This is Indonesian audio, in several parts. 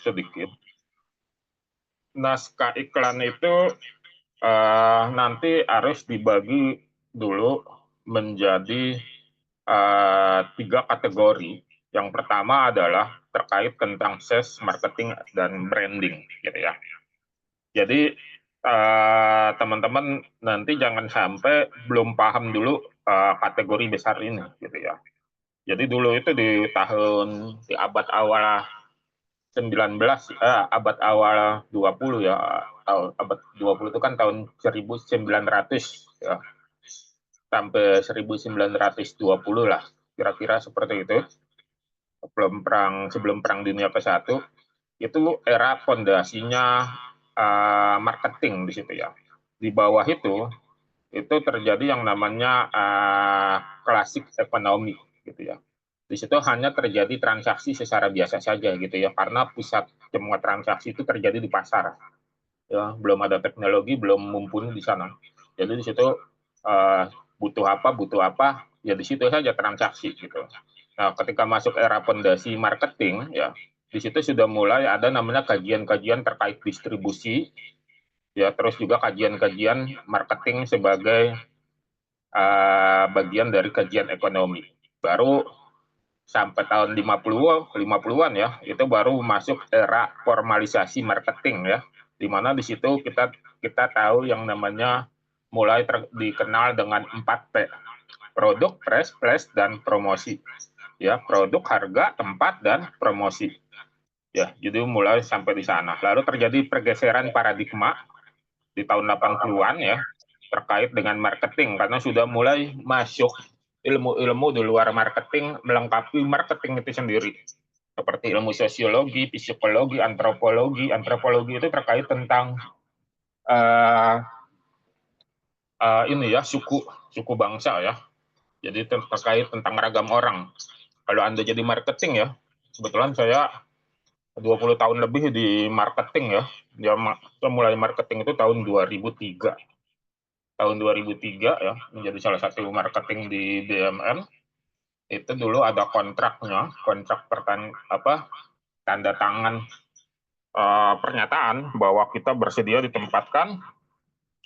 sedikit. Naskah iklan itu nanti harus dibagi dulu menjadi tiga kategori. Yang pertama adalah terkait tentang sales, marketing, dan branding, gitu ya. Jadi teman-teman nanti jangan sampai belum paham dulu kategori besar ini, gitu ya. Jadi dulu itu di abad awal 19, abad awal 20 ya, abad 20 itu kan tahun 1900 ya, sampai 1920 lah, kira-kira seperti itu. Sebelum perang dunia ke-1, itu era fondasinya marketing di situ ya. Di bawah itu terjadi yang namanya klasik ekonomi gitu ya. Di situ hanya terjadi transaksi secara biasa saja gitu ya, karena pusat semua transaksi itu terjadi di pasar. Ya, belum ada teknologi, belum mumpuni di sana. Jadi di situ uh, butuh apa, ya di situ saja transaksi gitu. Nah, ketika masuk era fondasi marketing, ya di situ sudah mulai ada namanya kajian-kajian terkait distribusi, ya terus juga kajian-kajian marketing sebagai bagian dari kajian ekonomi. Baru sampai tahun 50-an ya, itu baru masuk era formalisasi marketing ya, di mana di situ kita tahu yang namanya mulai dikenal dengan 4P, produk, price, dan promosi. Ya, produk, harga, tempat, dan promosi. Ya, jadi mulai sampai di sana. Lalu terjadi pergeseran paradigma di tahun 80-an ya, terkait dengan marketing, karena sudah mulai masuk ilmu-ilmu di luar marketing melengkapi marketing itu sendiri. Seperti ilmu sosiologi, psikologi, antropologi. Antropologi itu terkait tentang uh, ini ya, suku bangsa ya. Jadi terkait tentang ragam orang. Kalau Anda jadi marketing ya, kebetulan saya 20 tahun lebih di marketing ya. Saya mulai marketing itu tahun 2003. Tahun 2003 ya, menjadi salah satu marketing di BUMN. Itu dulu ada kontraknya, kontrak tanda tangan pernyataan bahwa kita bersedia ditempatkan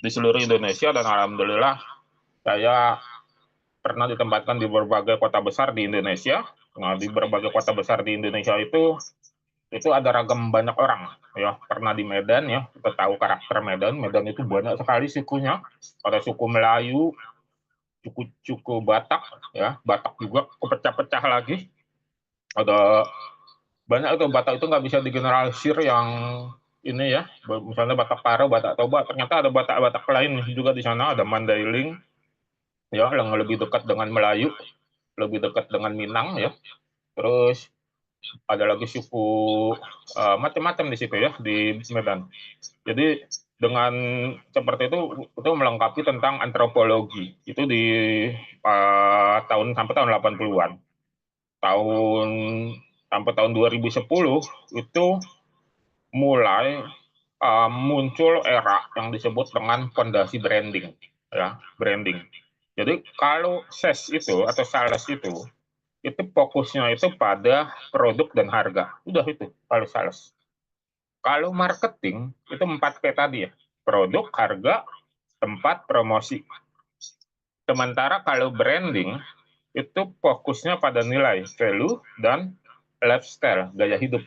di seluruh Indonesia, dan alhamdulillah saya pernah ditempatkan di berbagai kota besar di Indonesia. Nah, di berbagai kota besar di Indonesia itu ada ragam banyak orang ya. Pernah di Medan ya, kita tahu karakter Medan. Medan itu banyak sekali sukunya. Ada suku Melayu, suku Batak ya, Batak juga kepecah-pecah lagi. Ada banyak itu. Batak itu nggak bisa digeneralisir yang ini ya. Misalnya Batak Paro, Batak Toba, ternyata ada Batak-Batak lain juga di sana. Ada Mandailing ya, yang lebih dekat dengan Melayu, lebih dekat dengan Minang ya. Terus ada lagi suku macam-macam di situ ya, di Medan. Jadi dengan seperti itu melengkapi tentang antropologi. Itu di sampai tahun 80-an. Tahun sampai tahun 2010 itu mulai muncul era yang disebut dengan fondasi branding ya, branding. Jadi kalau sales itu atau sales itu fokusnya itu pada produk dan harga. Udah itu kalau sales. Kalau marketing itu 4P tadi ya. Produk, harga, tempat, promosi. Sementara kalau branding itu fokusnya pada nilai, value, dan lifestyle, gaya hidup.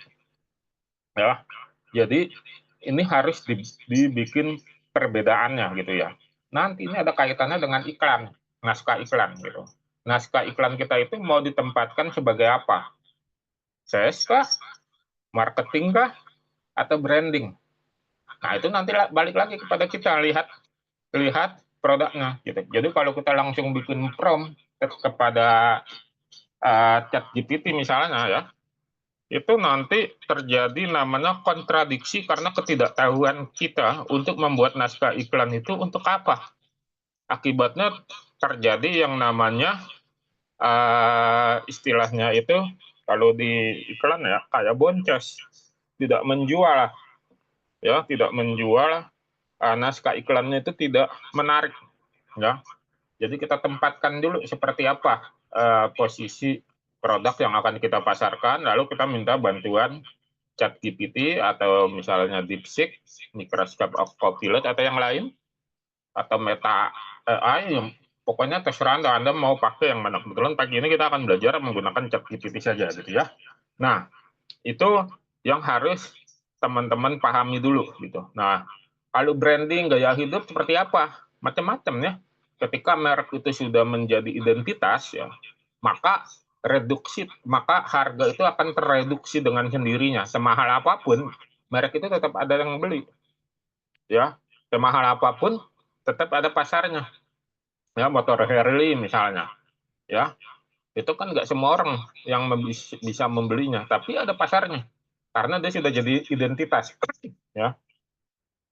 Ya. Jadi ini harus dibikin perbedaannya gitu ya. Nanti ini ada kaitannya dengan iklan, naskah iklan gitu. Naskah iklan kita itu mau ditempatkan sebagai apa? Sales kah? Marketing kah? Atau branding? Nah, itu nanti balik lagi kepada kita, lihat produknya gitu. Jadi kalau kita langsung bikin prompt kepada chat GPT misalnya ya, itu nanti terjadi namanya kontradiksi karena ketidaktahuan kita untuk membuat naskah iklan itu untuk apa. Akibatnya terjadi yang namanya istilahnya itu kalau di iklan ya kayak boncos, tidak menjual ya, tidak menjual. Naskah iklannya itu tidak menarik ya. Jadi kita tempatkan dulu seperti apa posisi produk yang akan kita pasarkan, lalu kita minta bantuan ChatGPT atau misalnya DeepSeek, Microsoft Copilot atau yang lain, atau Meta AI, pokoknya terserah Anda mau pakai yang mana. Kebetulan pagi ini kita akan belajar menggunakan ChatGPT saja gitu ya. Nah, itu yang harus teman-teman pahami dulu gitu. Nah, kalau branding gaya hidup seperti apa? Macam-macam ya. Ketika merek itu sudah menjadi identitas ya, maka harga itu akan tereduksi dengan sendirinya. Semahal apapun, merek itu tetap ada yang beli. Ya, semahal apapun tetap ada pasarnya. Ya, motor Harley misalnya, ya, itu kan nggak semua orang yang bisa membelinya, tapi ada pasarnya karena dia sudah jadi identitas. Ya,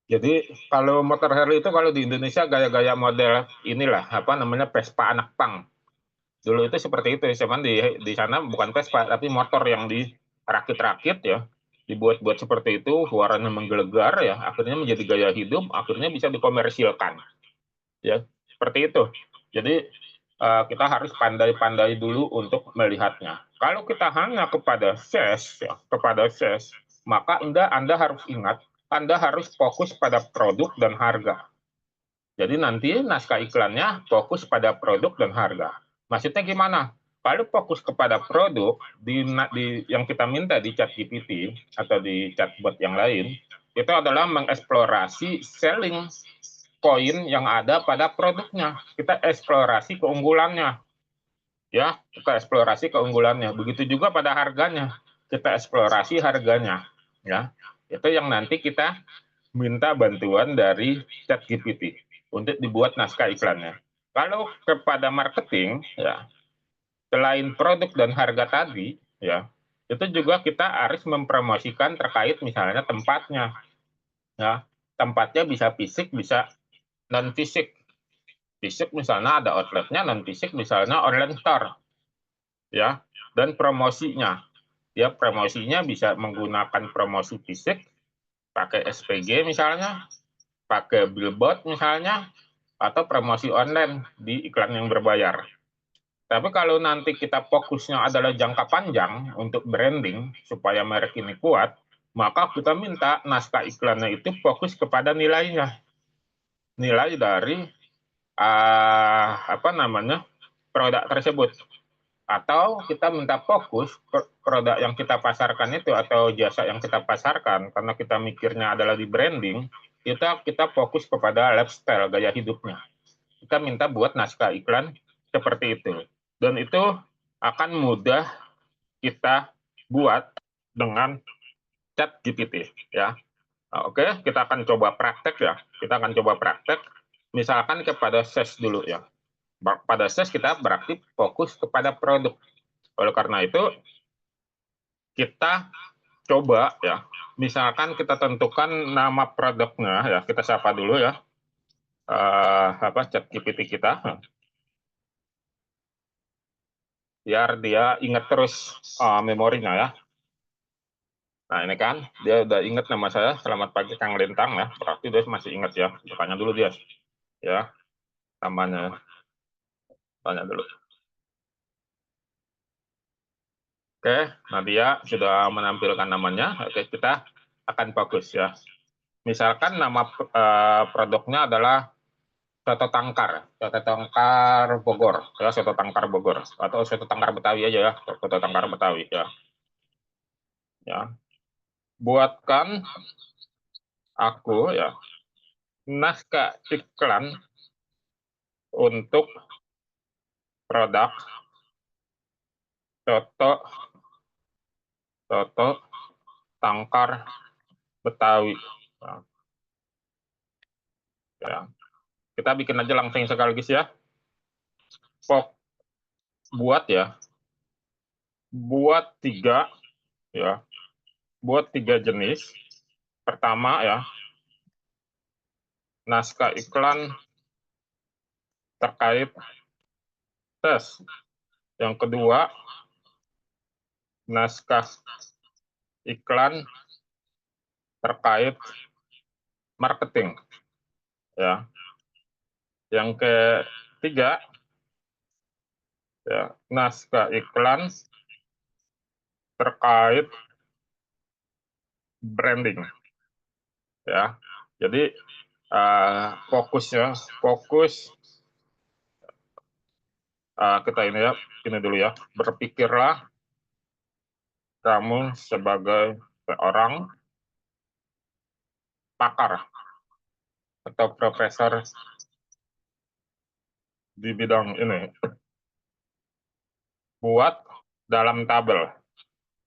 jadi kalau motor Harley itu kalau di Indonesia gaya-gaya model inilah apa namanya Vespa anak pang. Dulu itu seperti itu, cuman di sana bukan Vespa tapi motor yang dirakit-rakit ya, dibuat-buat seperti itu, suaranya menggelegar ya, akhirnya menjadi gaya hidup, akhirnya bisa dikomersilkan. Ya, seperti itu. Jadi kita harus pandai-pandai dulu untuk melihatnya. Kalau kita hanya kepada sales, ya, maka Anda harus ingat, Anda harus fokus pada produk dan harga. Jadi nanti naskah iklannya fokus pada produk dan harga. Maksudnya gimana? Kalau fokus kepada produk yang kita minta di ChatGPT atau di chatbot yang lain, itu adalah mengeksplorasi selling poin yang ada pada produknya. Kita eksplorasi keunggulannya. Ya, kita eksplorasi keunggulannya. Begitu juga pada harganya. Kita eksplorasi harganya. Ya, itu yang nanti kita minta bantuan dari ChatGPT untuk dibuat naskah iklannya. Kalau kepada marketing, ya, selain produk dan harga tadi, ya, itu juga kita harus mempromosikan terkait misalnya tempatnya. Ya, tempatnya bisa fisik, bisa non fisik. Fisik misalnya ada outletnya, non fisik misalnya online store, ya. Dan promosinya, ya promosinya bisa menggunakan promosi fisik, pakai SPG misalnya, pakai billboard misalnya, atau promosi online di iklan yang berbayar. Tapi kalau nanti kita fokusnya adalah jangka panjang untuk branding supaya merek ini kuat, maka kita minta naskah iklannya itu fokus kepada nilainya, nilai dari apa namanya produk tersebut. Atau kita minta fokus produk yang kita pasarkan itu atau jasa yang kita pasarkan karena kita mikirnya adalah di branding, kita fokus kepada lifestyle gaya hidupnya. Kita minta buat naskah iklan seperti itu. Dan itu akan mudah kita buat dengan ChatGPT ya. Oke, kita akan coba praktek ya. Kita akan coba praktek misalkan kepada SES dulu ya. Pada SES kita berarti fokus kepada produk. Oleh karena itu, kita coba ya, misalkan kita tentukan nama produknya ya, kita sapa dulu ya, apa ChatGPT kita, biar dia ingat terus memorinya ya. Nah ini kan, dia udah ingat nama saya, selamat pagi Kang Lintang ya, berarti dia masih ingat ya, tanya dulu dia, ya, namanya, tanya dulu. Oke, nah dia sudah menampilkan namanya, oke kita akan fokus ya. Misalkan nama produknya adalah soto tangkar Bogor, ya soto tangkar Bogor, atau soto tangkar Betawi aja ya, soto tangkar Betawi ya. Ya, buatkan aku ya naskah iklan untuk produk soto soto tangkar Betawi. Nah, ya, kita bikin aja langsung sekaligus ya. Pok buat ya, buat ya, buat tiga jenis. Pertama ya, naskah iklan terkait tes. Yang kedua, naskah iklan terkait marketing ya. Yang ketiga ya, naskah iklan terkait branding, ya. Jadi fokus kita ini dulu ya, berpikirlah kamu sebagai seorang pakar atau profesor di bidang ini. Buat dalam tabel,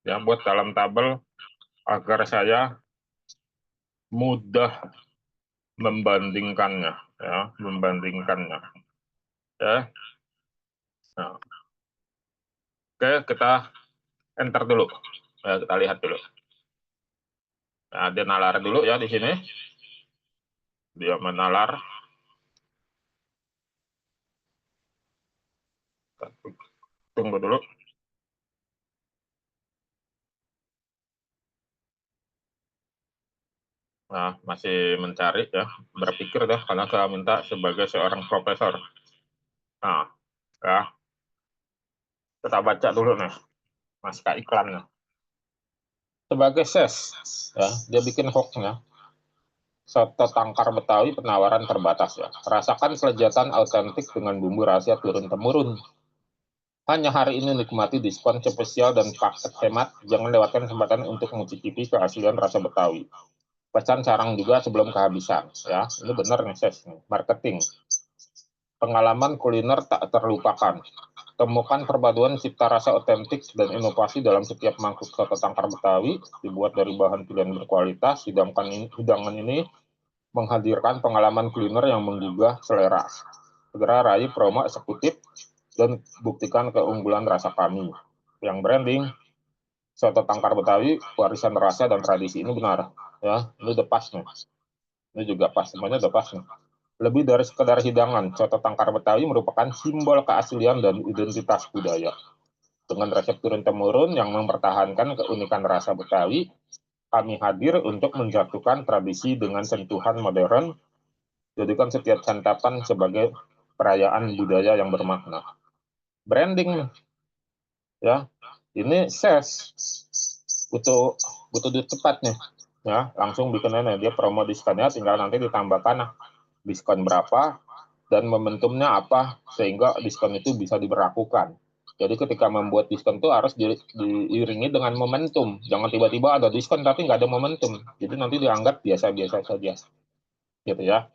ya, buat dalam tabel agar saya mudah membandingkannya, ya, ya. Nah, oke, kita enter dulu, ya, kita lihat dulu. Nah, dia nalar dulu ya di sini, dia menalar. Tunggu dulu. Nah, masih mencari ya, berpikir dah karena saya minta sebagai seorang profesor. Nah, ya, kita baca dulu nih, naskah iklannya. Sebagai ses, ya, dia bikin hoaxnya. Soto tangkar Betawi penawaran terbatas ya. Rasakan kelezatan autentik dengan bumbu rahasia turun-temurun. Hanya hari ini nikmati diskon spesial dan paket hemat. Jangan lewatkan kesempatan untuk mencicipi keaslian rasa Betawi. Pesan sarang juga sebelum kehabisan. Ya, ini benar nih ses. Marketing. Pengalaman kuliner tak terlupakan. Temukan perpaduan cipta rasa otentik dan inovasi dalam setiap mangkuk soto tangkar Betawi. Dibuat dari bahan pilihan berkualitas. Hidangan ini menghadirkan pengalaman kuliner yang menggugah selera. Segera raih promo eksekutif dan buktikan keunggulan rasa kami. Yang branding, soto tangkar Betawi, warisan rasa dan tradisi ini benar. Ya, ini udah pas nih. Ini juga pas, semuanya udah pas nih. Lebih dari sekedar hidangan, soto tangkar Betawi merupakan simbol keaslian dan identitas budaya. Dengan resep turun-temurun yang mempertahankan keunikan rasa Betawi, kami hadir untuk menjatuhkan tradisi dengan sentuhan modern. Jadikan setiap santapan sebagai perayaan budaya yang bermakna. Branding, ya, ini sales butuh butuh duit cepat nih, ya, langsung bikin ini dia promo diskonnya, tinggal nanti ditambahkan diskon berapa dan momentumnya apa sehingga diskon itu bisa diberlakukan. Jadi ketika membuat diskon itu harus diiringi dengan momentum, jangan tiba-tiba ada diskon tapi nggak ada momentum, jadi nanti dianggap biasa-biasa saja, gitu ya.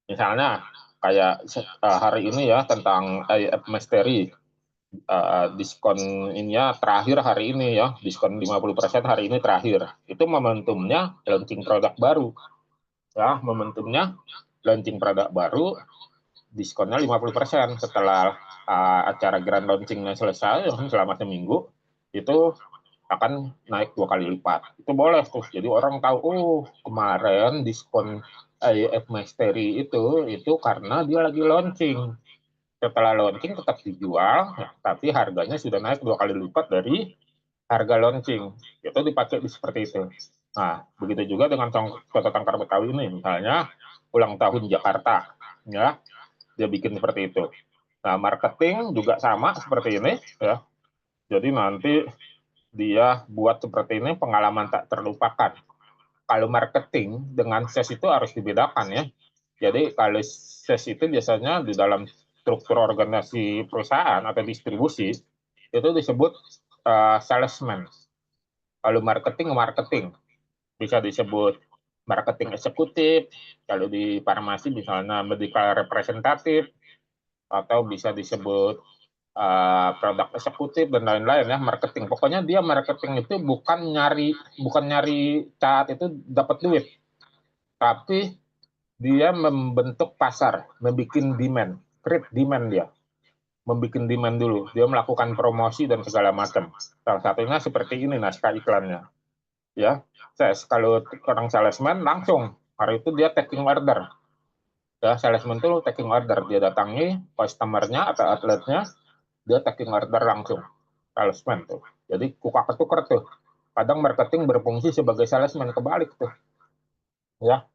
Misalnya kayak hari ini ya tentang IF Mystery, diskon ininya terakhir hari ini ya, diskon 50% hari ini terakhir. Itu momentumnya launching produk baru. Ya, momentumnya launching produk baru, diskonnya 50%. Setelah acara grand launchingnya selesai selama seminggu, itu akan naik 2 kali lipat. Itu boleh tuh. Jadi orang tahu, oh kemarin diskon IF Mystery itu karena dia lagi launching. Setelah launching tetap dijual, ya, tapi harganya sudah naik 2 kali lipat dari harga launching. Itu dipakai seperti itu. Nah, begitu juga dengan soto tangkar Betawi ini, misalnya ulang tahun Jakarta, ya, dia bikin seperti itu. Nah, marketing juga sama seperti ini, ya. Jadi nanti dia buat seperti ini pengalaman tak terlupakan. Kalau marketing dengan sales itu harus dibedakan ya. Jadi kalau sales itu biasanya di dalam struktur organisasi perusahaan atau distribusi itu disebut salesman. Kalau marketing bisa disebut marketing eksekutif. Kalau di farmasi misalnya medical representative atau bisa disebut produk eksekutif dan lain-lain ya, marketing. Pokoknya dia marketing itu bukan nyari saat itu dapat duit, tapi dia membentuk pasar, membuat demand, create demand dia. Membuat demand dulu, dia melakukan promosi dan segala macam. Salah satunya seperti ini naskah iklannya. Ya, kalau orang salesman langsung hari itu dia taking order. Ya, salesman itu taking order, dia datangi customer-nya atau outletnya, dia taking order langsung. Salesman tuh. Jadi kuka ketuker tuh. Kadang marketing berfungsi sebagai salesman, kebalik tuh. Ya,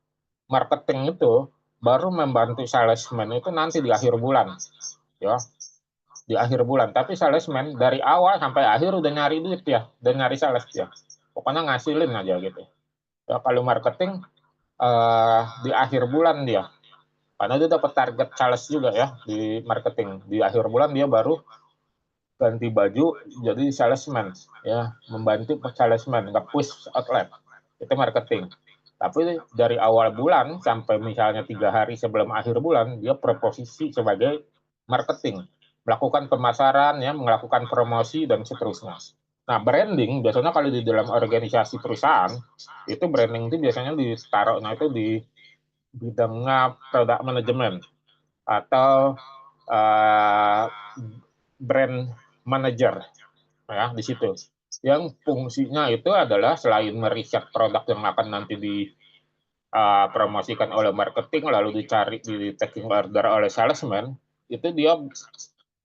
marketing itu baru membantu salesman itu nanti di akhir bulan. Ya, di akhir bulan. Tapi salesman dari awal sampai akhir udah nyari duit ya, udah nyari sales ya. Pokoknya ngasilin aja gitu. Ya, kalau marketing di akhir bulan dia, karena dia dapat target sales juga ya di marketing. Di akhir bulan dia baru ganti baju jadi salesman, ya, membantu salesman nge-push outlet. Itu marketing. Tapi dari awal bulan sampai misalnya 3 hari sebelum akhir bulan, dia berposisi sebagai marketing, melakukan pemasaran, ya, melakukan promosi dan seterusnya. Nah, branding biasanya kalau di dalam organisasi perusahaan itu branding itu biasanya ditaruhnya itu di bidangnya product management atau brand manager, ya, di situ. Yang fungsinya itu adalah selain meriset produk yang akan nanti dipromosikan oleh marketing lalu dicari di taking order oleh salesman, itu dia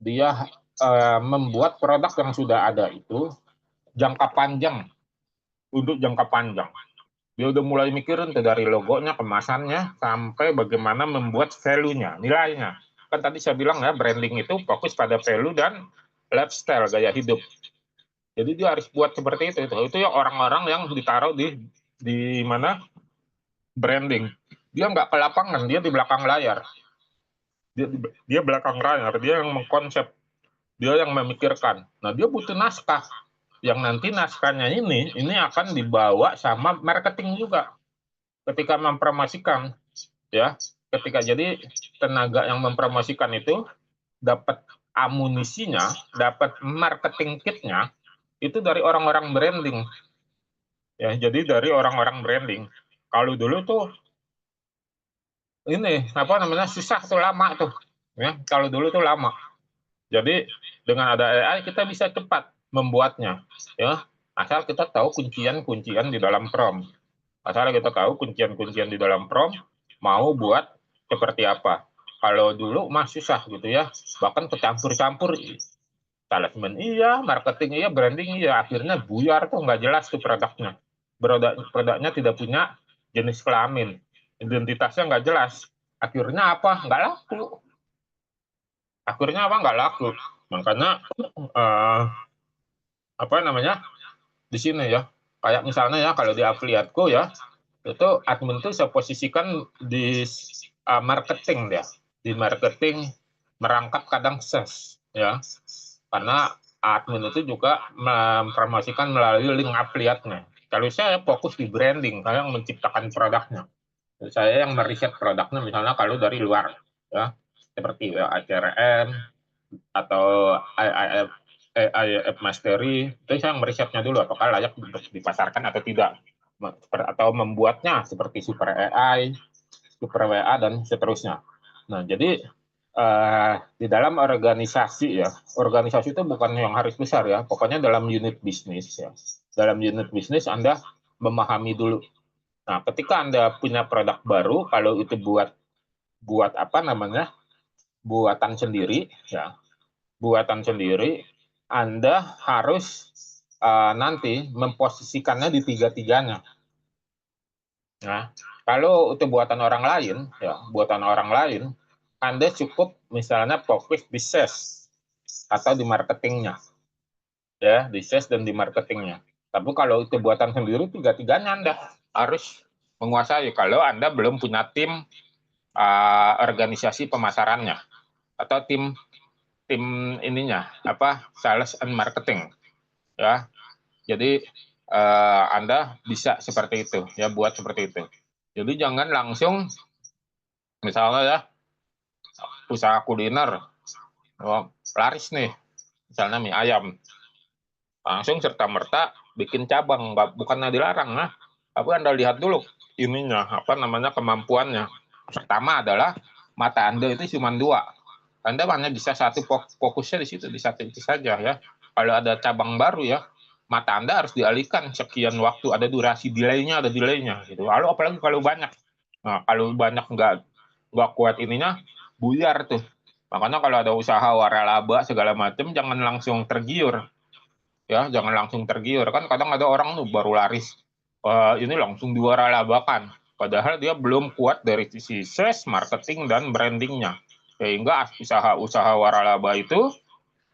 dia membuat produk yang sudah ada itu jangka panjang, untuk jangka panjang. Dia udah mulai mikirin tuh dari logonya, kemasannya, sampai bagaimana membuat value-nya, nilainya. Kan tadi saya bilang ya, branding itu fokus pada value dan lifestyle, gaya hidup. Jadi dia harus buat seperti itu. Itu ya orang-orang yang ditaruh di mana branding. Dia nggak ke lapangan, dia di belakang layar. Dia belakang layar, dia yang mengkonsep, dia yang memikirkan. Nah, dia butuh naskah. Yang nanti naskahnya ini akan dibawa sama marketing juga ketika mempromosikan, ya. Ketika jadi tenaga yang mempromosikan itu dapat amunisinya, dapat marketing kitnya itu dari orang-orang branding, ya. Jadi dari orang-orang branding. Kalau dulu tuh ini apa namanya, susah tuh, lama tuh, ya. Kalau dulu tuh lama. Jadi dengan ada AI kita bisa cepat membuatnya, ya. Asal kita tahu kuncian-kuncian di dalam prompt. Asal kita tahu kuncian-kuncian di dalam prompt, mau buat seperti apa. Kalau dulu mah susah gitu ya, bahkan kecampur-campur. Salesman iya, marketing iya, branding iya, akhirnya buyar tuh, nggak jelas tuh produknya. Produknya tidak punya jenis kelamin, identitasnya nggak jelas. Akhirnya apa? Nggak laku. Akhirnya apa? Nggak laku. Makanya eh, apa namanya, di sini ya, kayak misalnya ya kalau di afiliatku ya, itu admin tuh saya posisikan di marketing dia, di marketing merangkap kadang sales, ya, karena admin itu juga mempromosikan melalui link afiliatnya. Kalau saya fokus di branding, saya yang menciptakan produknya, saya yang meriset produknya, misalnya kalau dari luar, ya, seperti ACRM atau IIF Mastery, itu saya merisetnya dulu apakah layak untuk dipasarkan atau tidak, atau membuatnya seperti Super AI, Super WA dan seterusnya. Nah, jadi di dalam organisasi ya, organisasi itu bukan yang harus besar ya, pokoknya dalam unit bisnis ya. Dalam unit bisnis Anda memahami dulu. Nah, ketika Anda punya produk baru, kalau itu buat buat apa namanya, buatan sendiri ya, buatan sendiri, Anda harus nanti memposisikannya di tiga-tiganya. Nah, kalau itu buatan orang lain, ya, buatan orang lain, Anda cukup misalnya fokus di sales atau di marketingnya, ya, di sales dan di marketingnya. Tapi kalau itu buatan sendiri, tiga-tiganya Anda harus menguasai. Kalau Anda belum punya tim organisasi pemasarannya atau tim tim ininya apa, sales and marketing, ya. Jadi Anda bisa seperti itu ya, buat seperti itu. Jadi jangan langsung misalnya ya, usaha kuliner, oh, laris nih, misalnya mie ayam, langsung serta merta bikin cabang, bukannya dilarang, nah, tapi Anda lihat dulu ininya apa namanya, kemampuannya. Pertama adalah mata Anda itu cuma dua, Anda hanya bisa satu, fokusnya di situ, di satu itu saja ya. Kalau ada cabang baru ya, mata Anda harus dialihkan sekian waktu, ada durasi delaynya, ada delaynya gitu. Lalu apalagi kalau banyak, nah kalau banyak nggak kuat ininya, buyar tuh. Makanya kalau ada usaha waralaba segala macam, jangan langsung tergiur, ya, jangan langsung tergiur. Kan kadang ada orang tuh baru laris, ini langsung diwaralabakan, padahal dia belum kuat dari sisi sales, marketing dan brandingnya, sehingga usaha-usaha waralaba itu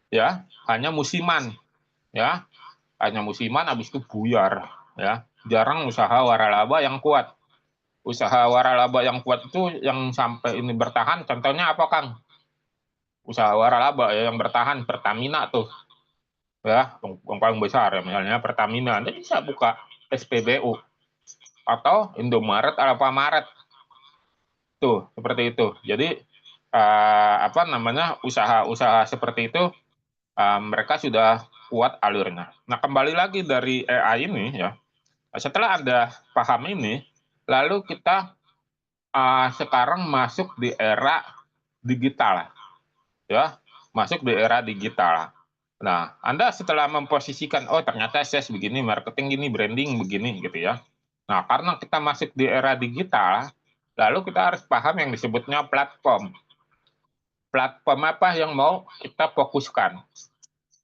ya hanya musiman, ya, hanya musiman, habis itu buyar, ya. jarang usaha waralaba yang kuat. Usaha waralaba yang kuat itu yang sampai ini bertahan, contohnya apa, Kang? Usaha waralaba ya, yang bertahan Pertamina tuh, ya, yang paling besar ya, misalnya Pertamina, Anda bisa buka SPBU atau Indomaret, Alfamaret, tuh seperti itu. Jadi apa namanya, usaha-usaha seperti itu mereka sudah kuat alurnya. Nah, kembali lagi dari AI ini ya, setelah Anda paham ini, lalu kita sekarang masuk di era digital ya, masuk di era digital. Nah, Anda setelah memposisikan, oh ternyata sales begini, marketing gini, branding begini gitu ya. Nah, karena kita masuk di era digital, lalu kita harus paham yang disebutnya platform. Platform apa yang mau kita fokuskan.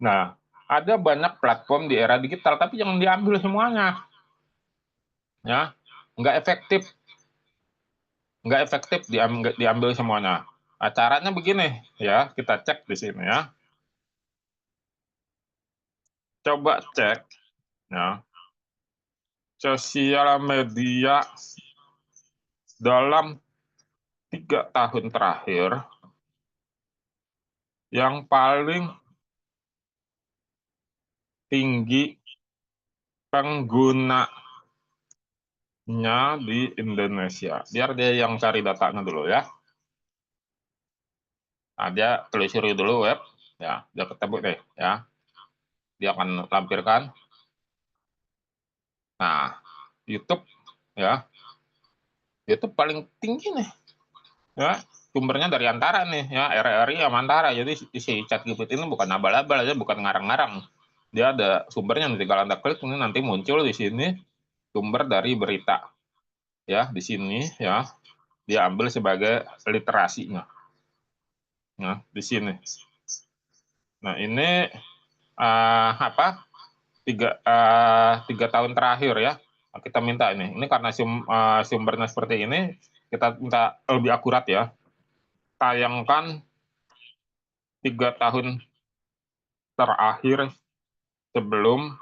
Nah, ada banyak platform di era digital, tapi jangan diambil semuanya. Ya, nggak efektif. Nggak efektif diambil semuanya. Nah, caranya begini, ya, kita cek di sini ya. Coba cek, ya, sosial media dalam 3 tahun terakhir yang paling tinggi penggunanya di Indonesia. Biar dia yang cari datanya dulu ya. Nah, dia telusuri dulu web, ya, dia ketemu deh, ya. Dia akan lampirkan. Nah, YouTube, ya, YouTube paling tinggi nih, ya. Sumbernya dari Antara nih, ya, RRI sama Antara. Jadi si ChatGPT ini bukan abal-abal aja, bukan ngarang-ngarang. Dia ada sumbernya, nanti kalau Anda klik ini nanti muncul di sini sumber dari berita. Ya, di sini ya. Dia ambil sebagai literasinya. Nah, di sini. Nah, ini apa? Tiga tahun terakhir ya. Nah, kita minta ini karena sumbernya seperti ini, kita minta lebih akurat ya. Tayangkan 3 tahun terakhir sebelum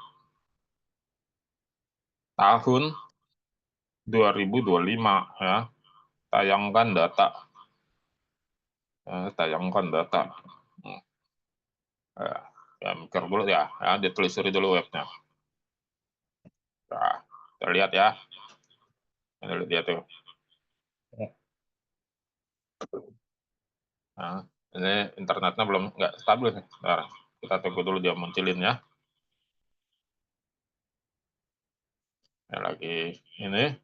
tahun 2025 ya. Tayangkan data. Tayangkan data. Ya, mikir dulu ya, ditelusuri dulu webnya. Nah, kita lihat ya. Ini lihat tuh. Nah, ini internetnya belum nggak stabil nih. Bentar, kita tunggu dulu dia munculin ya. Ya, lagi ini.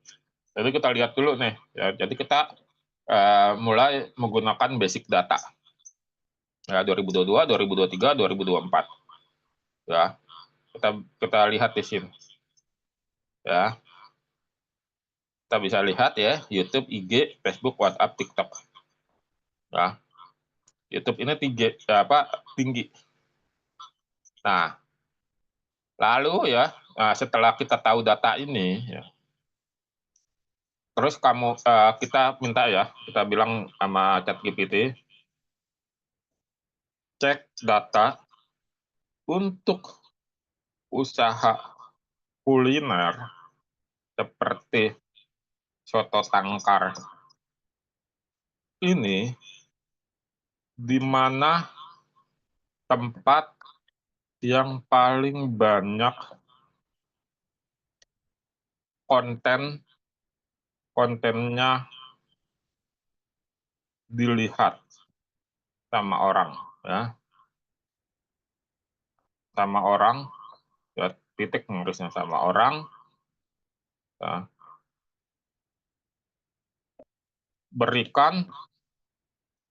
Jadi kita lihat dulu nih. Ya, jadi kita mulai menggunakan basic data. Ya, 2022, 2023, 2024. Ya, kita lihat di sini. Ya, kita bisa lihat ya, YouTube, IG, Facebook, WhatsApp, TikTok. Ya, YouTube ini tinggi. Nah, lalu ya, setelah kita tahu data ini, ya, terus kita minta ya, kita bilang sama ChatGPT, cek data untuk usaha kuliner seperti soto tangkar ini, di mana tempat yang paling banyak kontennya dilihat sama orang, ya, sama orang, ya, titik nulisnya sama orang, ya, berikan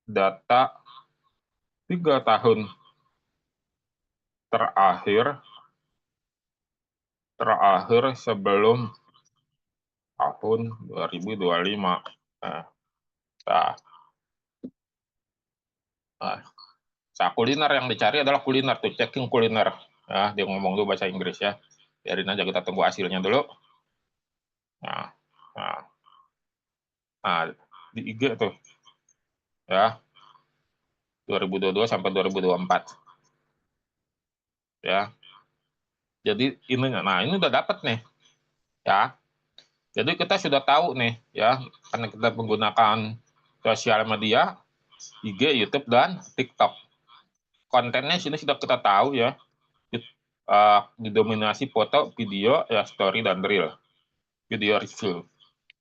data 3 tahun terakhir sebelum tahun 2025. Nah, nah, nah, kuliner yang dicari adalah kuliner tuh, checking kuliner. Nah, dia ngomong dulu bahasa Inggris ya. Biarin aja, kita tunggu hasilnya dulu. Nah, nah, nah di IG tuh ya, 2022 sampai 2024 ya. Jadi ini, nah ini udah dapat nih ya. Jadi kita sudah tahu nih ya, karena kita menggunakan sosial media, IG, YouTube, dan TikTok. Kontennya sini sudah kita tahu ya, didominasi foto, video, ya story, dan reel, video review.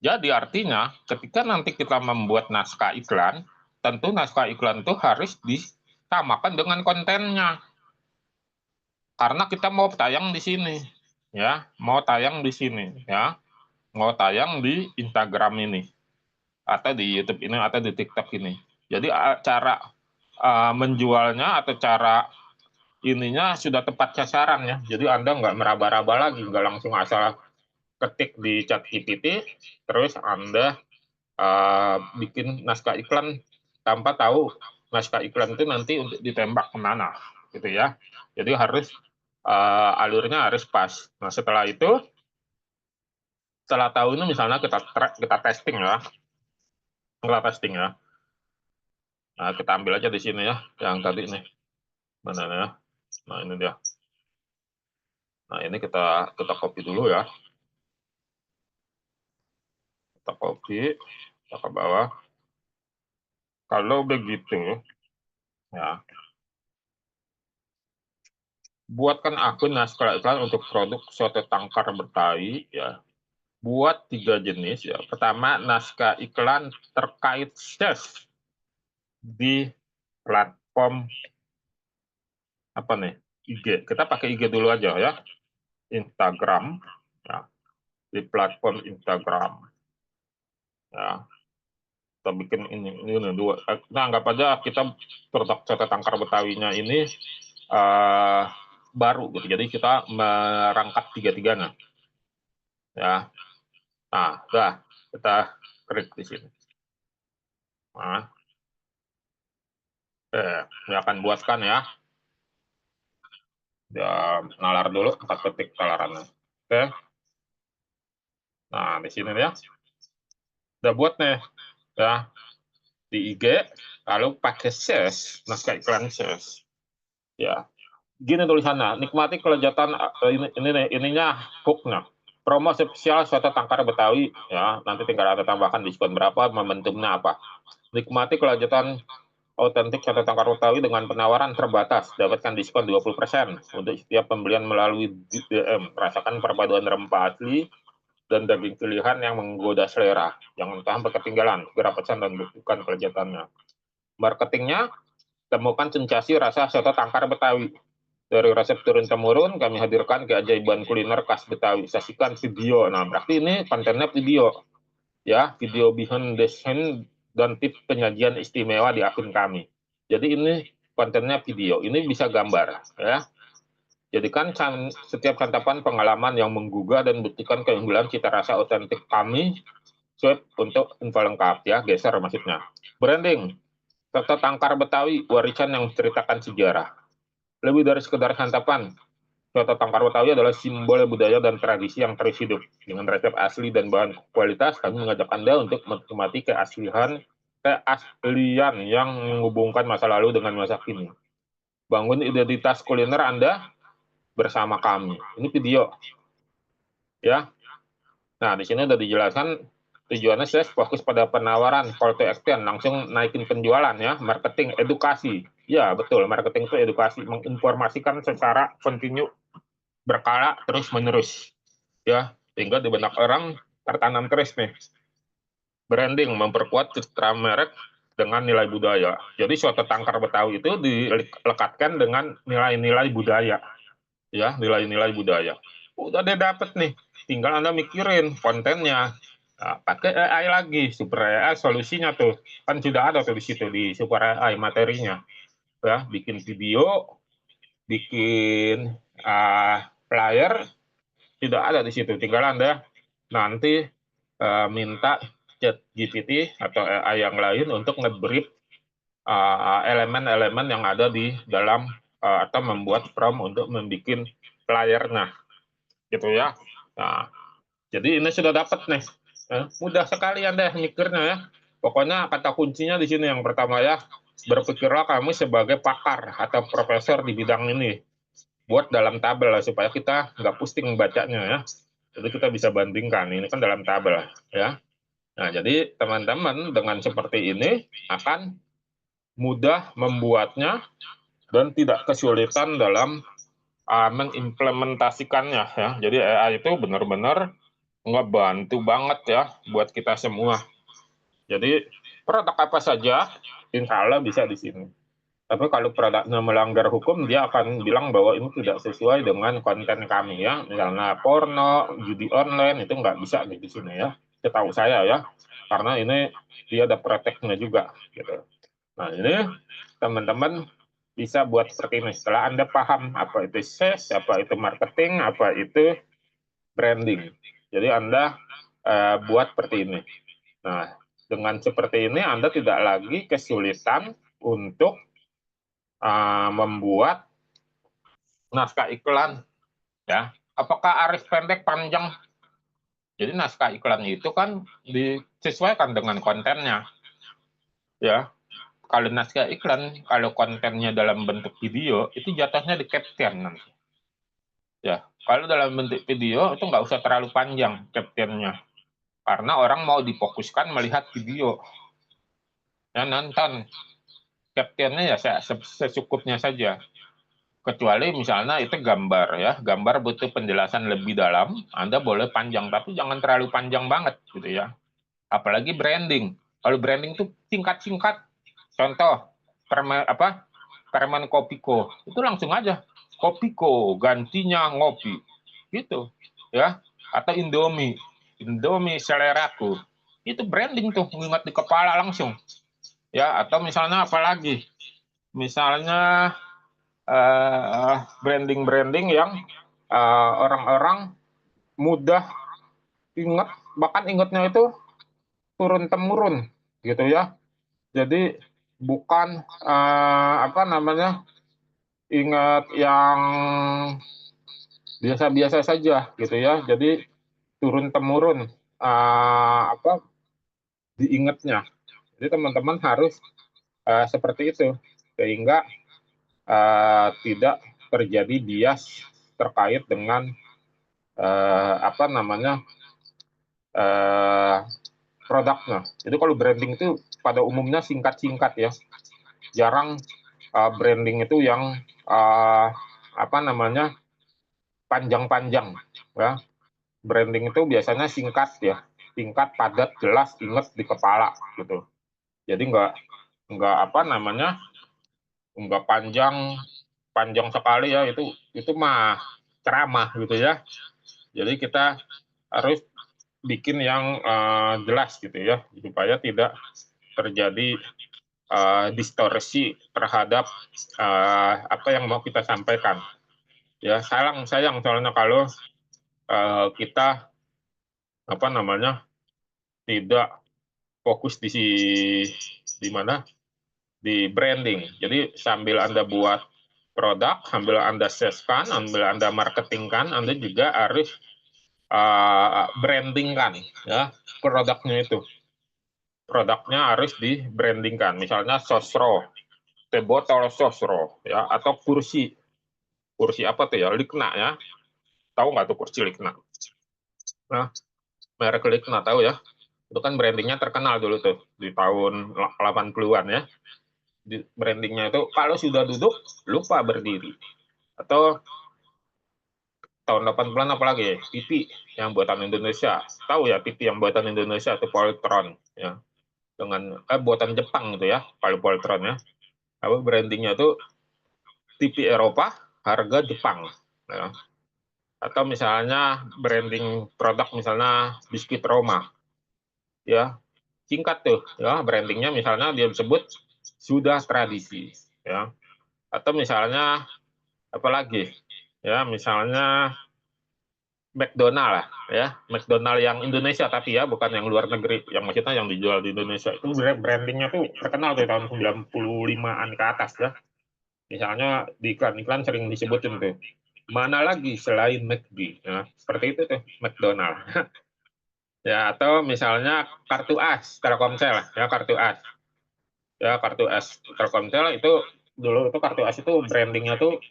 Jadi artinya ketika nanti kita membuat naskah iklan, tentu naskah iklan itu harus disamakan dengan kontennya. Karena kita mau tayang di sini, ya, mau tayang di sini, ya, mau tayang di Instagram ini, atau di YouTube ini, atau di TikTok ini. Jadi cara menjualnya atau cara ininya sudah tepat sasaran ya. Jadi Anda nggak meraba-raba lagi, nggak langsung asal ketik di ChatGPT, terus Anda bikin naskah iklan tanpa tahu naskah iklan itu nanti untuk ditembak kemana, gitu ya. Jadi harus alurnya harus pas. Nah setelah itu, setelah tahu ini misalnya kita testing ya, Nah, kita ambil aja di sini ya, yang tadi nih, mana ya? Nah ini dia. Nah ini kita copy dulu ya, kita copy, kita ke bawah. Kalau begitu, ya, buatkan akun naskah iklan untuk produk soto tangkar Betawi ya. Buat 3 jenis ya. Pertama, naskah iklan terkait chef di platform apa nih? IG. Kita pakai IG dulu aja ya. Instagram ya. Di platform Instagram. Ya. Kita bikin ini dua. Nah, anggap aja kita produk soto tangkar Betawinya ini baru gitu. Jadi kita merangkap tiga-tiganya. Ya. Nah, udah kita klik di sini. Nah, ini akan buatkan ya. Dia nalar dulu 4 detik nalarannya. Oke. Nah, di sini ya. Udah buat nih. Ya, di IG, lalu pakai SES, naskah iklan SES. Ya. Gini tulisannya, nikmati kelezatan ininya hooknya. Promo spesial soto tangkar Betawi ya, nanti tinggal ada tambahkan diskon berapa, momentumnya apa. Nikmati kelezatan otentik soto tangkar Betawi dengan penawaran terbatas. Dapatkan diskon 20% untuk setiap pembelian melalui DM. Rasakan perpaduan rempah asli dan daging pilihan yang menggoda selera. Jangan sampai ketinggalan. Segera pesan dan buktikan kelezatannya. Marketingnya, temukan sensasi rasa soto tangkar Betawi. Dari resep turun-temurun, kami hadirkan keajaiban kuliner khas Betawi. Saksikan video. Nah, berarti ini kontennya video. Ya, video behind the scene dan tips penyajian istimewa di akun kami. Jadi ini kontennya video. Ini bisa gambar. Ya. Jadikan setiap santapan pengalaman yang menggugah dan buktikan keunggulan cita rasa otentik kami. Swipe untuk info lengkap ya, geser maksudnya. Branding, soto tangkar Betawi, warisan yang menceritakan sejarah. Lebih dari sekedar santapan, soto tangkar Betawi adalah simbol budaya dan tradisi yang terus hidup. Dengan resep asli dan bahan kualitas, kami mengajak Anda untuk menikmati keaslian yang menghubungkan masa lalu dengan masa kini. Bangun identitas kuliner Anda bersama kami. Ini video, ya. Nah, di sini udah dijelaskan tujuannya saya fokus pada penawaran, call to action, langsung naikin penjualan ya, marketing, edukasi. Ya, betul, marketing itu edukasi, menginformasikan secara kontinu, berkala, terus-menerus. Ya, sehingga di benak orang tertanam terus nih. Branding, memperkuat citra merek dengan nilai budaya. Jadi soto tangkar Betawi itu dilekatkan dengan nilai-nilai budaya. Ya, nilai-nilai budaya. Udah deh dapet nih, tinggal Anda mikirin kontennya. Nah, pakai AI lagi, Super AI solusinya tuh. Kan sudah ada tuh di situ, di Super AI materinya. Ya, bikin video, bikin flyer, sudah ada di situ. Tinggal Anda nanti minta ChatGPT atau AI yang lain untuk nge-brief elemen-elemen yang ada di dalam atau membuat prompt untuk membuat flyernya. Gitu ya. Nah, jadi ini sudah dapat nih. Mudah sekali Anda mikirnya ya. Pokoknya kata kuncinya di sini yang pertama ya, berpikirlah kamu sebagai pakar atau profesor di bidang ini. Buat dalam tabel lah, supaya kita nggak pusing bacanya ya. Jadi kita bisa bandingkan, ini kan dalam tabel ya. Nah, jadi teman-teman dengan seperti ini akan mudah membuatnya dan tidak kesulitan dalam mengimplementasikannya ya. Jadi AI itu benar-benar ngebantu banget ya buat kita semua. Jadi produk apa saja, insya Allah bisa di sini. Tapi kalau produknya melanggar hukum, dia akan bilang bahwa ini tidak sesuai dengan konten kami ya. Misalnya porno, judi online, itu nggak bisa di sini ya. Setahu saya ya. Karena ini dia ada prakteknya juga. Gitu. Nah ini teman-teman bisa buat seperti ini. Setelah Anda paham apa itu sales, apa itu marketing, apa itu branding. Jadi Anda buat seperti ini. Nah, dengan seperti ini Anda tidak lagi kesulitan untuk membuat naskah iklan ya. Apakah arif pendek panjang? Jadi naskah iklan itu kan disesuaikan dengan kontennya ya. Kalau naskah iklan, kalau kontennya dalam bentuk video itu jatuhnya di caption nanti ya. Kalau dalam bentuk video itu nggak usah terlalu panjang captionnya karena orang mau difokuskan melihat video ya, nonton captionnya ya secukupnya saja. Kecuali misalnya itu gambar ya, gambar butuh penjelasan lebih dalam, Anda boleh panjang, tapi jangan terlalu panjang banget gitu ya. Apalagi branding. Kalau branding itu singkat-singkat, contoh permen Kopiko, itu langsung aja Kopiko gantinya ngopi, gitu ya. Atau Indomie seleraku, itu branding tuh, mengingat di kepala langsung ya. Atau misalnya apalagi, misalnya branding-branding yang orang-orang mudah ingat, bahkan ingatnya itu turun temurun gitu ya. Jadi bukan apa namanya, ingat yang biasa-biasa saja gitu ya. Jadi turun temurun apa diingatnya. Jadi teman-teman harus seperti itu sehingga tidak terjadi bias terkait dengan apa namanya produknya. Jadi kalau branding itu pada umumnya singkat-singkat ya, jarang branding itu yang apa namanya panjang-panjang ya. Branding itu biasanya singkat ya, singkat, padat, jelas, inget di kepala gitu. Jadi nggak apa namanya, nggak panjang sekali ya, itu mah ceramah gitu ya. Jadi kita harus bikin yang jelas gitu ya, supaya tidak terjadi distorsi terhadap apa yang mau kita sampaikan. Ya, sayang soalnya kalau kita apa namanya tidak fokus di mana, di branding. Jadi sambil Anda buat produk, sambil Anda saleskan, sambil Anda marketingkan, Anda juga harus brandingkan ya produknya itu. Produknya harus di-brandingkan. Misalnya sosro, teh botol sosro ya, atau kursi. Kursi apa tuh ya? Likna ya. Tahu nggak tuh kursi Likna? Nah, merek Likna tahu ya? Itu kan brandingnya terkenal dulu tuh di tahun 80-an ya. Di brandingnya itu kalau sudah duduk lupa berdiri. Atau tahun 80-an apalagi TV yang buatan Indonesia. Tahu ya TV yang buatan Indonesia itu Poltron ya. Dengan buatan Jepang gitu ya, Poltron ya. Apa brandingnya itu TV Eropa, harga Jepang ya. Atau misalnya branding produk misalnya biskuit Roma ya, singkat tuh ya, brandingnya misalnya dia disebut sudah tradisi ya. Atau misalnya apalagi ya, misalnya McDonald lah ya, McDonald yang Indonesia tapi ya bukan yang luar negeri, yang maksudnya yang dijual di Indonesia itu brandingnya tuh terkenal dari tahun 95-an ke atas ya. Misalnya di iklan-iklan sering disebutin tuh, mana lagi selain McD ya, seperti itu tuh McDonald. Ya, atau misalnya kartu as Telkomsel ya, kartu as ya, kartu as Telkomsel itu dulu, itu kartu as itu brandingnya tuh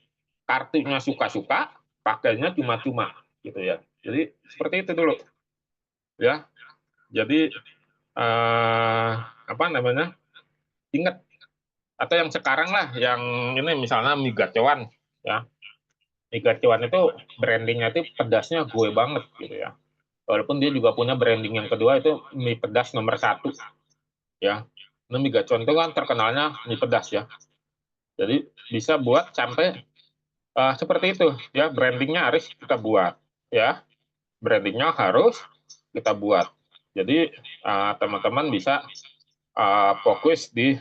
kartunya suka-suka, pakainya cuma-cuma gitu ya. Jadi seperti itu dulu ya. Jadi apa namanya? Ingat, atau yang sekarang lah, yang ini misalnya mie gacoan ya. Mie gacoan itu brandingnya itu pedasnya gue banget gitu ya. Walaupun dia juga punya branding yang kedua itu mie pedas nomor satu ya. Nah, mie gacoan itu kan terkenalnya mie pedas ya. Jadi bisa buat sampai seperti itu ya, brandingnya harus kita buat ya. Brandingnya harus kita buat. Jadi teman-teman bisa fokus di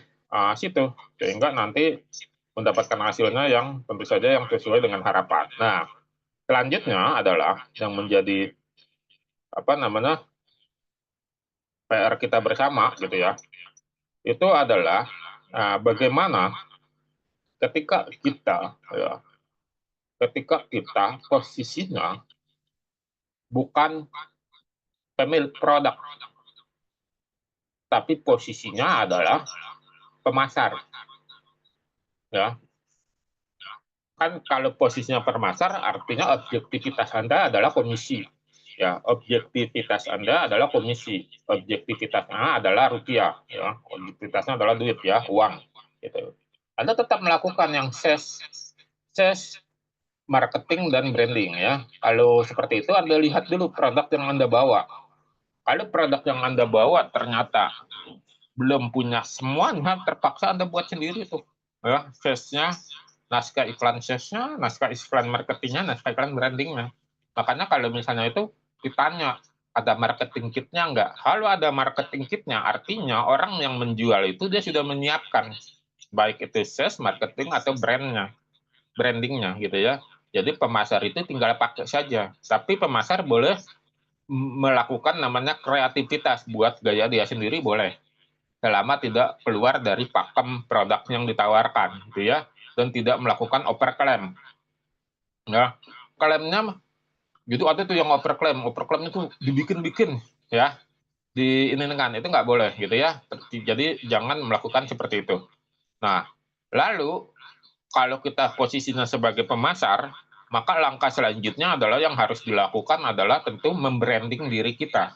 situ sehingga nanti mendapatkan hasilnya yang tentu saja yang sesuai dengan harapan. Nah, selanjutnya adalah yang menjadi apa namanya PR kita bersama gitu ya. Itu adalah bagaimana ketika kita ya, ketika kita posisinya bukan pemilik produk, tapi posisinya adalah pemasar ya. Kan kalau posisinya pemasar artinya objektivitas Anda adalah komisi ya, objektivitas Anda adalah komisi, objektivitasnya adalah rupiah ya, objektivitasnya adalah duit ya, uang gitu. Anda tetap melakukan yang ses marketing dan branding ya. Kalau seperti itu Anda lihat dulu produk yang Anda bawa. Kalau produk yang Anda bawa ternyata belum punya semuanya, terpaksa Anda buat sendiri tuh ya, sesnya, naskah iklan sesnya, naskah iklan marketingnya, naskah iklan brandingnya. Makanya kalau misalnya itu ditanya, ada marketing kitnya nggak? Kalau ada marketing kitnya, artinya orang yang menjual itu dia sudah menyiapkan, baik itu ses, marketing, atau brandingnya gitu ya. Jadi pemasar itu tinggal pakai saja. Tapi pemasar boleh melakukan namanya kreativitas, buat gaya dia sendiri boleh, selama tidak keluar dari pakem produk yang ditawarkan gitu ya, dan tidak melakukan overclaim ya. Klaimnya gitu, ada tuh yang overclaim itu dibikin-bikin ya, di ini kan, itu nggak boleh gitu ya. Jadi jangan melakukan seperti itu. Nah, lalu kalau kita posisinya sebagai pemasar, maka langkah selanjutnya adalah yang harus dilakukan adalah tentu membranding diri kita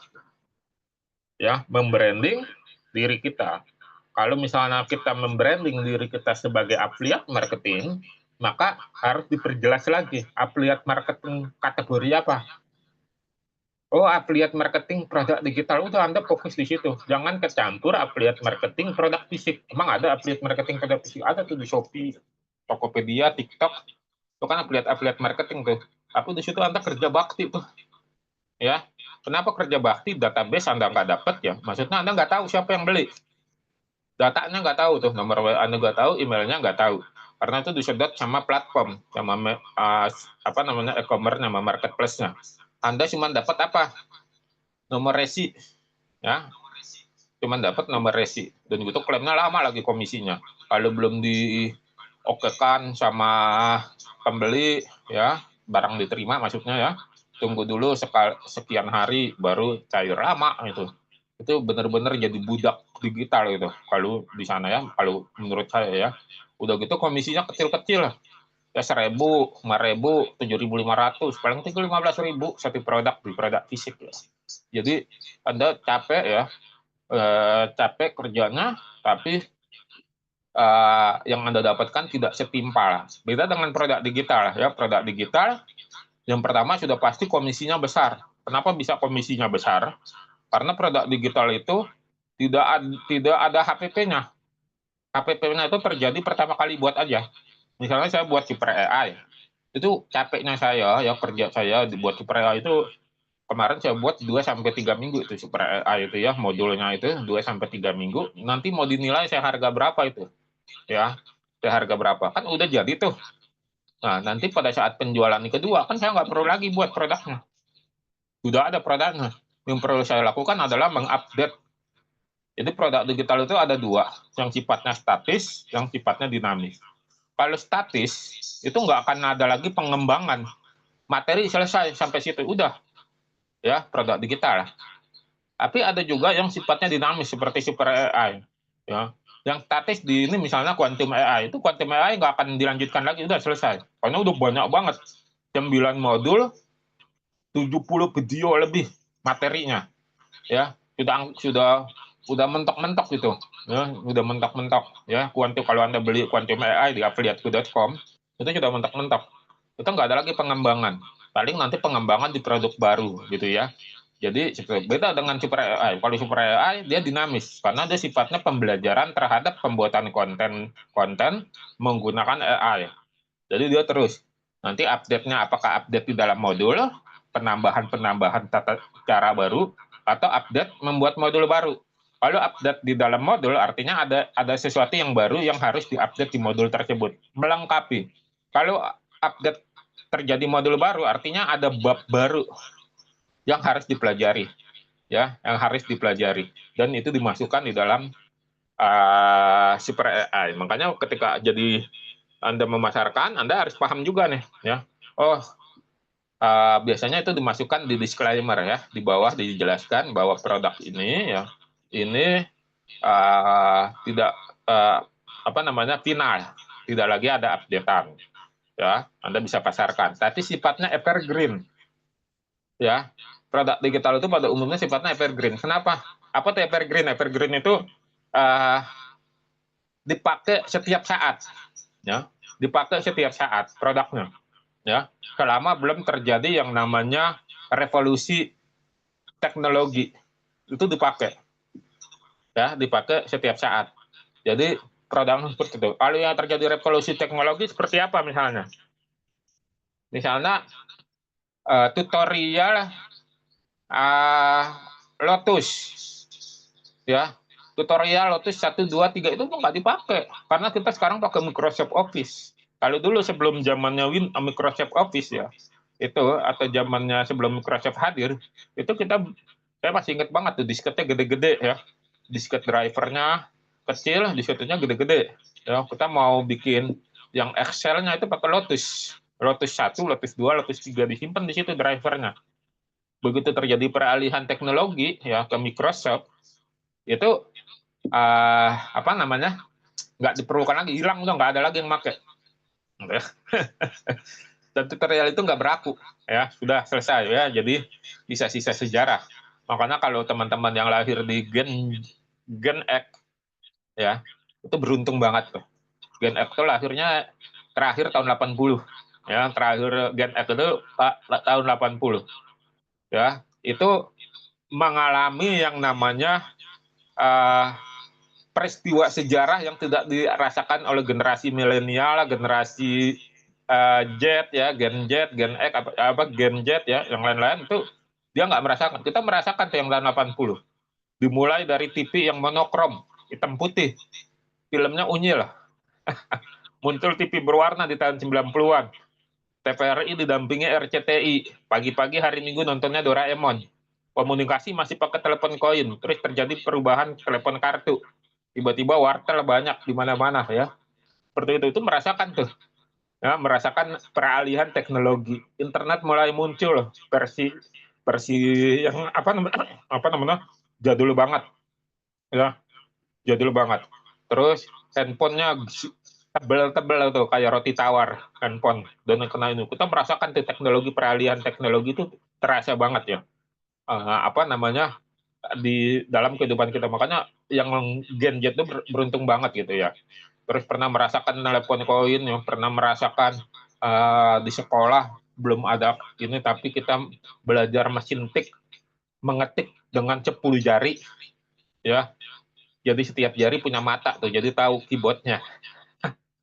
ya, membranding diri kita. Kalau misalnya kita membranding diri kita sebagai afiliat marketing, maka harus diperjelas lagi, afiliat marketing kategori apa. Oh, afiliat marketing produk digital, udah Anda fokus di situ. Jangan kecampur afiliat marketing produk fisik. Emang ada afiliat marketing produk fisik? Ada tuh di Shopee, Tokopedia, TikTok. Itu kan afiliat marketing tuh. Tapi di situ Anda kerja bakti tuh. Ya, kenapa kerja bakti? Database Anda nggak dapat ya. Maksudnya Anda nggak tahu siapa yang beli. Datanya nggak tahu tuh, nomor WA Anda nggak tahu, emailnya nggak tahu. Karena itu disedot sama platform, sama apa namanya, e-commerce, sama marketplace-nya. Anda cuma dapat apa? Nomor resi, ya, cuma dapat nomor resi. Dan gitu klaimnya lama lagi komisinya. Kalau belum diokekan sama pembeli, ya, barang diterima maksudnya ya, tunggu dulu sekian hari baru cair, lama itu benar-benar jadi budak digital gitu kalau di sana ya, kalau menurut saya ya. Udah gitu komisinya kecil-kecil ya, 1.000, 5.000, 7.500, paling tinggal 15.000 satu produk di produk fisik ya. Jadi Anda capek ya, capek kerjanya, tapi yang Anda dapatkan tidak setimpal. Beda dengan produk digital ya, produk digital yang pertama sudah pasti komisinya besar. Kenapa bisa komisinya besar? Karena produk digital itu tidak ada HPP-nya. HPP-nya itu terjadi pertama kali buat aja. Misalnya saya buat Super AI, itu capeknya saya ya, kerja saya dibuat Super AI itu kemarin saya buat 2 sampai 3 minggu itu Super AI itu ya, modulnya itu 2 sampai 3 minggu. Nanti mau dinilai saya harga berapa itu ya, saya harga berapa, kan udah jadi tuh. Nah, nanti pada saat penjualan kedua kan saya nggak perlu lagi buat produknya, sudah ada produknya. Yang perlu saya lakukan adalah mengupdate. Jadi produk digital itu ada dua, yang sifatnya statis, yang sifatnya dinamis. Kalau statis, itu nggak akan ada lagi pengembangan. Materi selesai sampai situ, udah ya, produk digital. Tapi ada juga yang sifatnya dinamis seperti Super AI. Ya. Yang statis di ini misalnya Quantum AI, itu Quantum AI nggak akan dilanjutkan lagi, udah selesai. Karena udah banyak banget. 9 modul, 70 video lebih materinya, ya. Sudah mentok-mentok gitu, ya, sudah mentok-mentok, ya. Quantum, kalau Anda beli Quantum AI di affiliateku.com, itu sudah mentok-mentok. Itu nggak ada lagi pengembangan. Paling nanti pengembangan di produk baru, gitu ya. Jadi beda dengan Super AI. Kalau Super AI dia dinamis karena dia sifatnya pembelajaran terhadap pembuatan konten menggunakan AI. Jadi dia terus nanti update-nya, apakah update di dalam modul, penambahan tata cara baru, atau update membuat modul baru. Kalau update di dalam modul artinya ada sesuatu yang baru yang harus diupdate di modul tersebut, melengkapi. Kalau update terjadi modul baru artinya ada bab baru yang harus dipelajari, ya, yang harus dipelajari, dan itu dimasukkan di dalam Super AI. Makanya ketika jadi Anda memasarkan, Anda harus paham juga nih, ya. Oh, biasanya itu dimasukkan di disclaimer, ya, di bawah dijelaskan bahwa produk ini, ya, ini tidak apa namanya, final, tidak lagi ada updatean, ya. Anda bisa pasarkan, tapi sifatnya evergreen, ya. Produk digital itu pada umumnya sifatnya evergreen. Kenapa? Apa tuh evergreen? Evergreen itu uh, dipakai setiap saat, ya, dipakai setiap saat produknya, ya, selama belum terjadi yang namanya revolusi teknologi, itu dipakai, ya, dipakai setiap saat. Jadi produk seperti itu. Kalau yang terjadi revolusi teknologi seperti apa misalnya? Misalnya tutorial Lotus, ya, tutorial Lotus 1, 2, 3 itu tuh nggak dipakai karena kita sekarang pakai Microsoft Office. Kalau dulu sebelum zamannya Microsoft Office, ya, itu, atau zamannya sebelum Microsoft hadir, itu saya masih ingat banget tuh disketnya gede-gede, ya, disket drivernya kecil, disketnya gede-gede, ya. Kita mau bikin yang Excel-nya itu pakai Lotus 1, Lotus 2, Lotus 3, disimpan di situ drivernya. Begitu terjadi peralihan teknologi, ya, ke Microsoft, itu apa namanya, nggak diperlukan lagi, hilang tuh, nggak ada lagi yang pakai. Dan tutorial itu nggak berlaku, ya, sudah selesai, ya. Jadi sisa-sisa sejarah. Makanya kalau teman-teman yang lahir di Gen X, ya, itu beruntung banget tuh. Gen X itu lahirnya terakhir tahun 80, ya, terakhir Gen X itu tahun 80, ya. Itu mengalami yang namanya peristiwa sejarah yang tidak dirasakan oleh generasi milenial, generasi Z, ya, Gen Z, Gen X, Gen Z, ya, yang lain-lain itu dia nggak merasakan. Kita merasakan tuh yang tahun 80. Dimulai dari TV yang monokrom, hitam putih, filmnya unyil. Muncul TV berwarna di tahun 90-an. TVRI didampingi RCTI. Pagi-pagi hari Minggu nontonnya Doraemon. Komunikasi masih pakai telepon koin. Terus terjadi perubahan telepon kartu. Tiba-tiba wartel banyak di mana-mana, ya. Seperti itu merasakan tuh, ya, merasakan peralihan teknologi. Internet mulai muncul versi versi yang apa namanya jadul banget, ya, jadul banget. Terus handphonenya tebel-tebel tuh kayak roti tawar handphone, dan kena itu kita merasakan tuh teknologi, peralihan teknologi itu terasa banget, ya. Apa namanya, di dalam kehidupan kita. Makanya yang Gen Z itu beruntung banget, gitu ya. Terus pernah merasakan telepon koin, yang pernah merasakan di sekolah belum ada ini, tapi kita belajar mesin tik, mengetik dengan 10 jari, ya. Jadi setiap jari punya mata tuh, jadi tahu keyboardnya.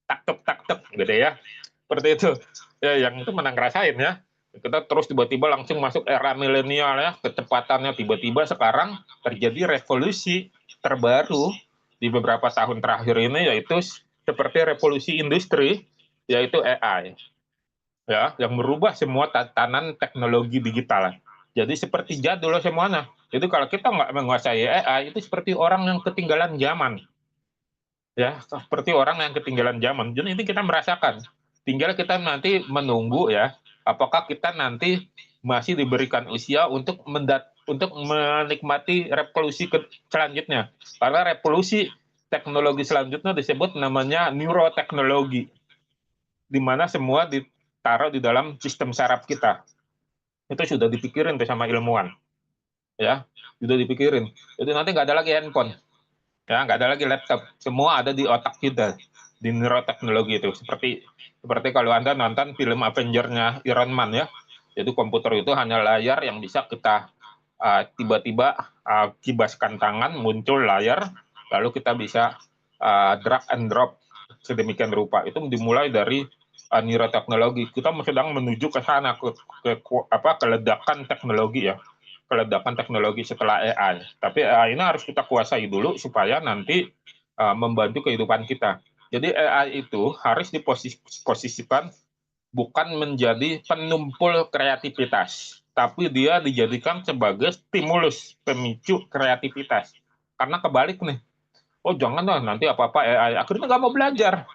Tak tuk tak tuk, gitu ya. Seperti itu. Ya, yang itu menang rasain, ya. Kita terus tiba-tiba langsung masuk era milenial, ya. Kecepatannya tiba-tiba sekarang terjadi revolusi terbaru di beberapa tahun terakhir ini, yaitu seperti revolusi industri, yaitu AI, ya, yang merubah semua tatanan teknologi digital. Jadi seperti jadul semuanya. Jadi kalau kita nggak menguasai AI, itu seperti orang yang ketinggalan zaman, ya, seperti orang yang ketinggalan zaman. Jadi ini kita merasakan. Tinggal kita nanti menunggu, ya, apakah kita nanti masih diberikan usia untuk menikmati revolusi selanjutnya. Karena revolusi teknologi selanjutnya disebut namanya neuroteknologi, di mana semua ditaruh di dalam sistem saraf kita. Itu sudah dipikirin tuh sama ilmuwan, ya, sudah dipikirin. Jadi nanti nggak ada lagi handphone, ya, nggak ada lagi laptop, semua ada di otak kita, di neuroteknologi itu. Seperti kalau Anda nonton film Avenger-nya Iron Man, ya. Jadi komputer itu hanya layar yang bisa kita tiba-tiba kibaskan tangan, muncul layar, lalu kita bisa drag and drop sedemikian rupa. Itu dimulai dari neuroteknologi. Kita sedang menuju ke sana, keledakan teknologi, ya, keledakan teknologi setelah AI. Tapi AI ini harus kita kuasai dulu supaya nanti membantu kehidupan kita. Jadi AI itu harus diposisikan bukan menjadi penumpul kreativitas, tapi dia dijadikan sebagai stimulus pemicu kreativitas. Karena kebalik nih, oh jangan lah nanti apa-apa AI, akhirnya nggak mau belajar,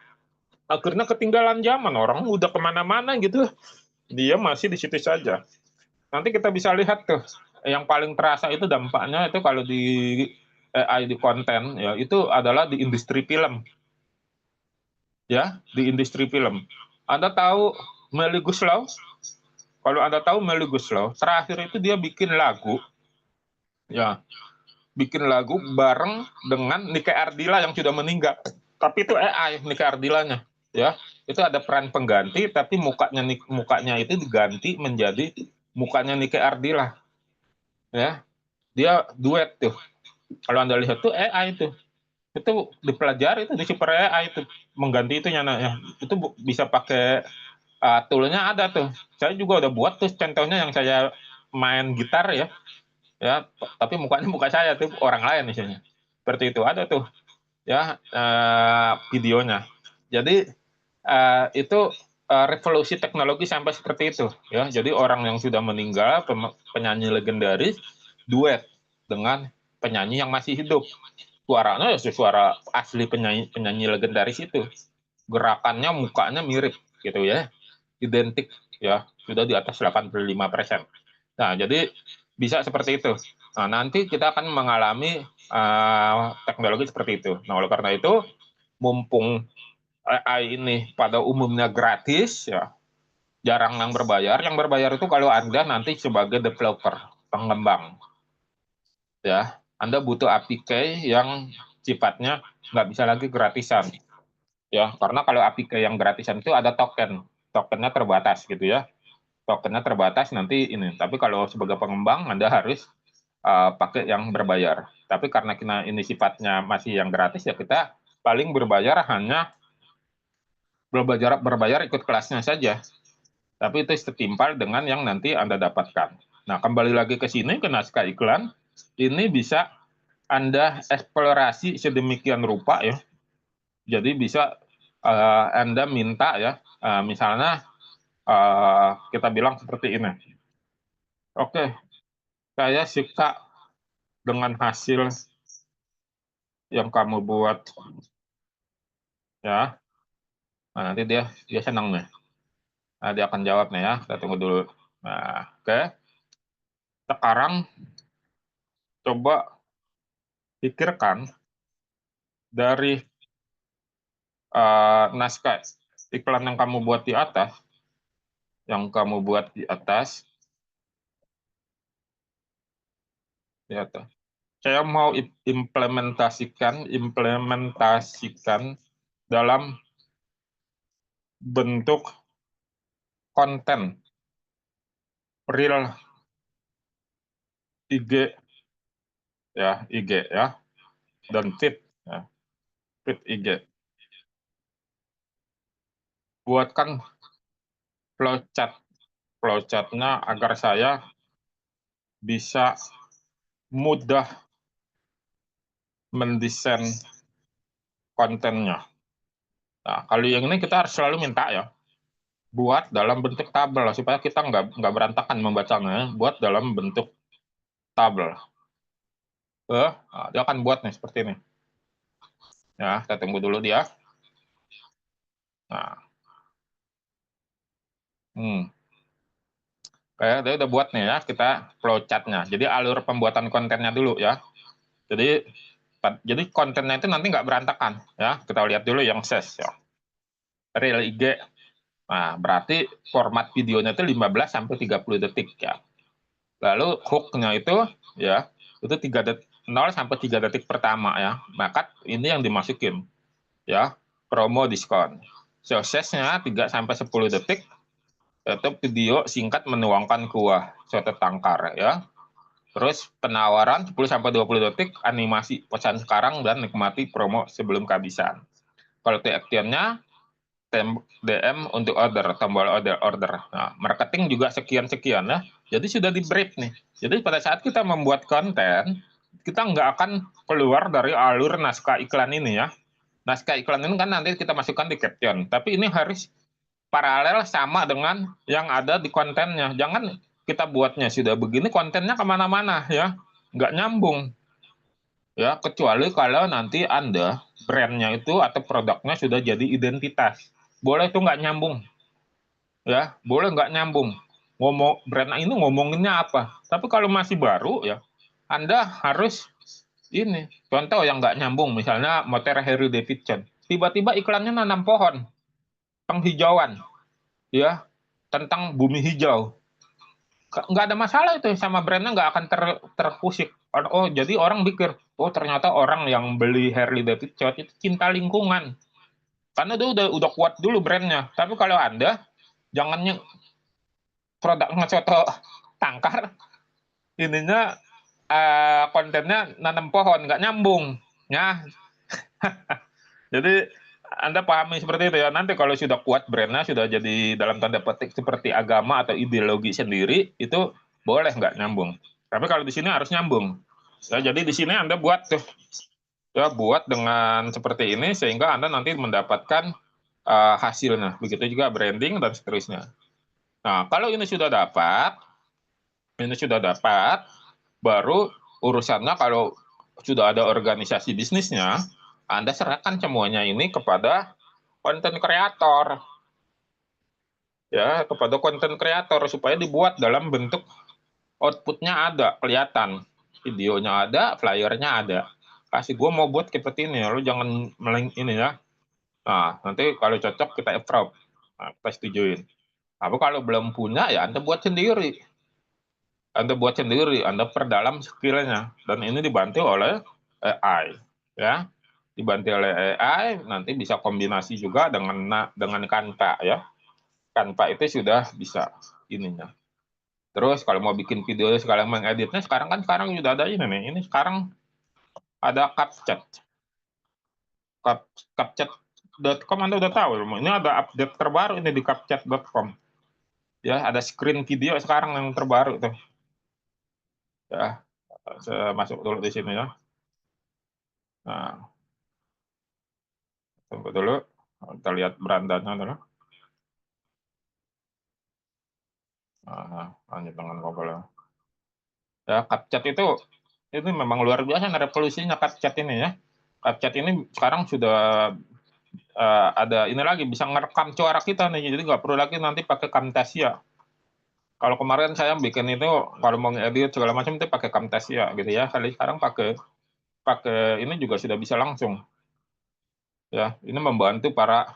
akhirnya ketinggalan zaman, orang udah kemana-mana gitu, dia masih di situ saja. Nanti kita bisa lihat tuh, yang paling terasa itu dampaknya itu kalau di AI di konten, ya, itu adalah di industri film, ya, di industri film. Anda tahu Melly Goeslaw? Kalau Anda tahu Melly Goeslaw, terakhir itu dia bikin lagu, ya, bikin lagu bareng dengan Nike Ardilla yang sudah meninggal. Tapi itu AI Nike Ardillanya, ya. Itu ada peran pengganti, tapi mukanya itu diganti menjadi mukanya Nike Ardilla, ya. Dia duet tuh. Kalau Anda lihat tuh AI itu dipelajari itu di Super AI itu mengganti itu ya. Itu bisa pakai toolnya ada tuh. Saya juga udah buat tuh contohnya yang saya main gitar, ya, ya, tapi mukanya muka saya tuh orang lain misalnya. Seperti itu ada tuh, ya, videonya. Jadi itu revolusi teknologi sampai seperti itu, ya. Jadi orang yang sudah meninggal, penyanyi legendaris, duet dengan penyanyi yang masih hidup. Suaranya ya suara asli penyanyi penyanyi legendaris itu. Gerakannya, mukanya mirip gitu, ya, identik, ya, sudah di atas 85%. Nah, jadi bisa seperti itu. Nah, nanti kita akan mengalami teknologi seperti itu. Nah, oleh karena itu, mumpung AI ini pada umumnya gratis, ya, jarang yang berbayar. Yang berbayar itu kalau Anda nanti sebagai developer, pengembang, ya, Anda butuh APK yang sifatnya nggak bisa lagi gratisan, ya, karena kalau APK yang gratisan itu ada tokennya terbatas gitu, ya, tokennya terbatas nanti ini. Tapi kalau sebagai pengembang Anda harus pakai yang berbayar. Tapi karena kita ini sifatnya masih yang gratis, ya, kita paling berbayar hanya berbayar ikut kelasnya saja. Tapi itu setimpal dengan yang nanti Anda dapatkan. Nah, kembali lagi ke sini, ke naskah iklan, ini bisa Anda eksplorasi sedemikian rupa, ya. Jadi bisa Anda minta, ya, misalnya kita bilang seperti ini. Oke, saya suka dengan hasil yang kamu buat, ya. Nah, nanti dia dia senang nih. Nah, dia akan jawab nih, ya. Kita tunggu dulu. Nah, oke. Sekarang coba pikirkan dari naskah iklan yang kamu buat di atas, di atas. Saya mau implementasikan dalam bentuk konten real IG, ya, IG, ya, dan feed, ya, feed IG. Buatkan flowchart-nya agar saya bisa mudah mendesain kontennya. Nah, kalau yang ini kita harus selalu minta, ya, buat dalam bentuk tabel supaya kita nggak berantakan membacanya. Buat dalam bentuk tabel. Nah, dia akan buat nih seperti ini. Ya, kita tunggu dulu dia. Nah, kayak dia udah buat nih, ya, kita flowchart-nya. Jadi alur pembuatan kontennya dulu, ya. Jadi kontennya itu nanti nggak berantakan, ya. Kita lihat dulu yang ses, ya. Real IG. Nah, berarti format videonya itu 15 sampai 30 detik ya. Lalu hook-nya itu ya, itu 0 sampai 3 detik pertama ya. Maka ini yang dimasukin ya, promo diskon. Suksesnya 3 sampai 10 detik itu video singkat menuangkan kuah soto tangkar ya. Terus penawaran 10 sampai 20 detik animasi pesan sekarang dan nikmati promo sebelum kehabisan. Kalau TikTok-nya DM untuk order, tombol order. Nah, marketing juga sekian-sekian ya. Jadi sudah di brief nih. Jadi pada saat kita membuat konten, kita nggak akan keluar dari alur naskah iklan ini ya. Naskah iklan ini kan nanti kita masukkan di caption. Tapi ini harus paralel sama dengan yang ada di kontennya. Jangan kita buatnya sudah begini, kontennya kemana-mana ya. Nggak nyambung. Ya, kecuali kalau nanti Anda brandnya itu atau produknya sudah jadi identitas. Boleh itu nggak nyambung, ya, boleh nggak nyambung. Ngomong brand ini ngomonginnya apa? Tapi kalau masih baru ya, Anda harus ini. Contoh yang nggak nyambung, misalnya motor Harley Davidson. Tiba-tiba iklannya nanam pohon, penghijauan, ya, tentang bumi hijau. Nggak ada masalah itu sama brandnya nggak akan terpusik. Oh, jadi orang pikir, oh ternyata orang yang beli Harley Davidson itu cinta lingkungan. Karena dia udah kuat dulu brandnya. Tapi kalau Anda jangan produknya soto tangkar, ininya kontennya nanam pohon, nggak nyambung. Ya, jadi Anda pahami seperti itu ya. Nanti kalau sudah kuat brandnya, sudah jadi dalam tanda petik seperti agama atau ideologi sendiri, itu boleh nggak nyambung. Tapi kalau di sini harus nyambung. Ya, jadi di sini Anda buat tuh, ya buat dengan seperti ini sehingga Anda nanti mendapatkan hasilnya. Begitu juga branding dan seterusnya. Nah, kalau ini sudah dapat, baru urusannya kalau sudah ada organisasi bisnisnya, Anda serahkan semuanya ini kepada konten kreator. Ya, kepada konten kreator supaya dibuat dalam bentuk outputnya ada, kelihatan. Videonya ada, flyernya ada. Kasih gue mau buat seperti ini, lu jangan meleng ini ya. Nah, nanti kalau cocok kita approve. Nah, kita setujuin. Tapi kalau belum punya ya Anda buat sendiri. Anda buat sendiri, Anda perdalam skillnya, dan ini dibantu oleh AI, ya, dibantu oleh AI, nanti bisa kombinasi juga dengan Canva, ya, Canva itu sudah bisa ininya. Terus kalau mau bikin video sekarang mengeditnya, sekarang sudah ada ini nih, ini sekarang ada CapCut, CapCut.com Anda udah tahu, ini ada update terbaru ini di CapCut.com, ya, ada screen video sekarang yang terbaru tuh, ya, saya masuk dulu di sini ya. Nah, tunggu dulu, kita lihat berandanya dulu. Nah, lanjut dengan ngobrol. Ya, CapCut itu memang luar biasa revolusinya CapCut ini ya. CapCut ini sekarang sudah ada ini lagi, bisa ngerekam suara kita nih, jadi nggak perlu lagi nanti pakai Camtasia. Kalau kemarin saya bikin itu, kalau mau ngedit segala macam itu pakai Camtasia gitu ya. Kali sekarang pakai pakai ini juga sudah bisa langsung. Ya, ini membantu para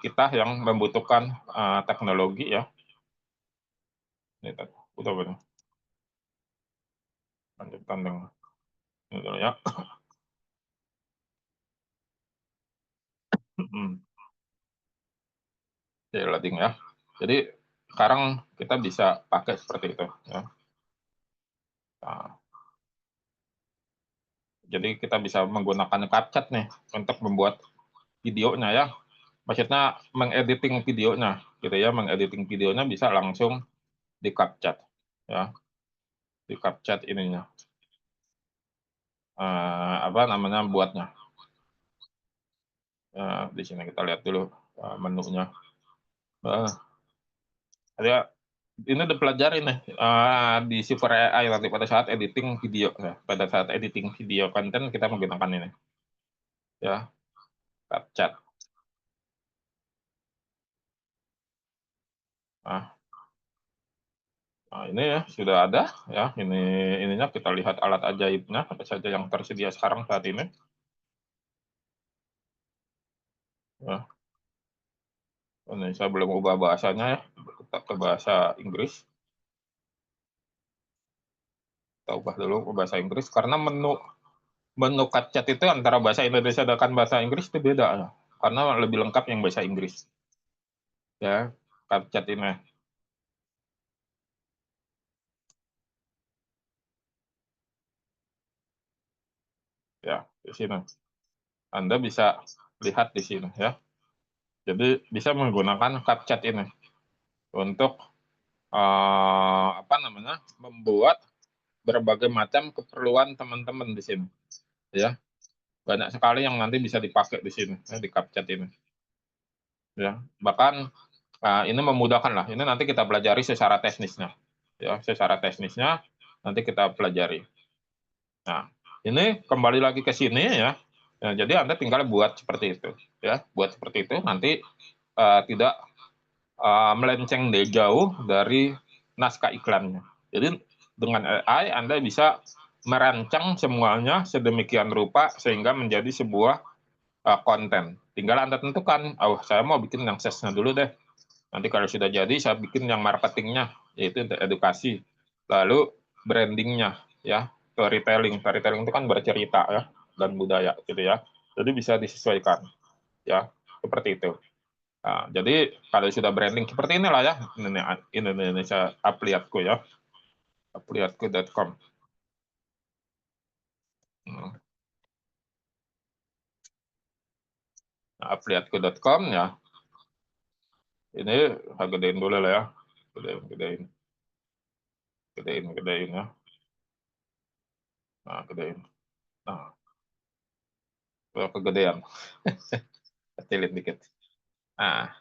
kita yang membutuhkan teknologi ya. Ini udah benar. Lanjutkan dengan ini dulu ya. Ya, loading ya. Jadi sekarang kita bisa pakai seperti itu ya. Nah, jadi kita bisa menggunakan CapCut nih untuk membuat videonya ya. Maksudnya mengediting videonya gitu ya, mengediting videonya bisa langsung di CapCut ya, di CapCut ininya. Apa namanya buatnya. Di sini kita lihat dulu menunya. Ada ini udah pelajari nih di Super AI nanti pada saat editing video ya. Pada saat editing video konten kita menggunakan ini ya, CapCut. Nah, ini ya sudah ada ya. Ininya kita lihat alat ajaibnya apa saja yang tersedia sekarang saat ini. Ya. Ini saya belum ubah bahasanya ya, kita ke bahasa Inggris. Kita ubah dulu ke bahasa Inggris karena menu CapCut itu antara bahasa Indonesia dengan bahasa Inggris itu beda ya. Karena lebih lengkap yang bahasa Inggris. Ya, CapCut ini. Ya, di sini. Anda bisa lihat di sini ya. Jadi bisa menggunakan CapCut ini untuk apa namanya? Membuat berbagai macam keperluan teman-teman di sini ya. Banyak sekali yang nanti bisa dipakai di sini ya, di CapCut ini ya. Bahkan ini memudahkan lah. Ini nanti kita pelajari secara teknisnya ya, secara teknisnya nanti kita pelajari. Nah, ini kembali lagi ke sini ya. Nah, jadi Anda tinggal buat seperti itu ya, buat seperti itu nanti tidak melenceng jauh dari naskah iklannya. Jadi dengan AI Anda bisa merancang semuanya sedemikian rupa sehingga menjadi sebuah konten. Tinggal Anda tentukan, oh saya mau bikin yang sesnya dulu deh. Nanti kalau sudah jadi saya bikin yang marketingnya, yaitu untuk edukasi. Lalu brandingnya ya, storytelling. Storytelling itu kan bercerita ya dan budaya gitu ya. Jadi bisa disesuaikan ya, seperti itu. Nah, jadi kalau sudah branding seperti inilah ya, ini Indonesia Apliatku ya, apliatku.com. Nah, apliatku.com ya, ini saya gedein dulu lah ya, gedein, gedein, gedein, gedein ya, nah gedein, nah kalau kegedean, kecilin dikit. Nah,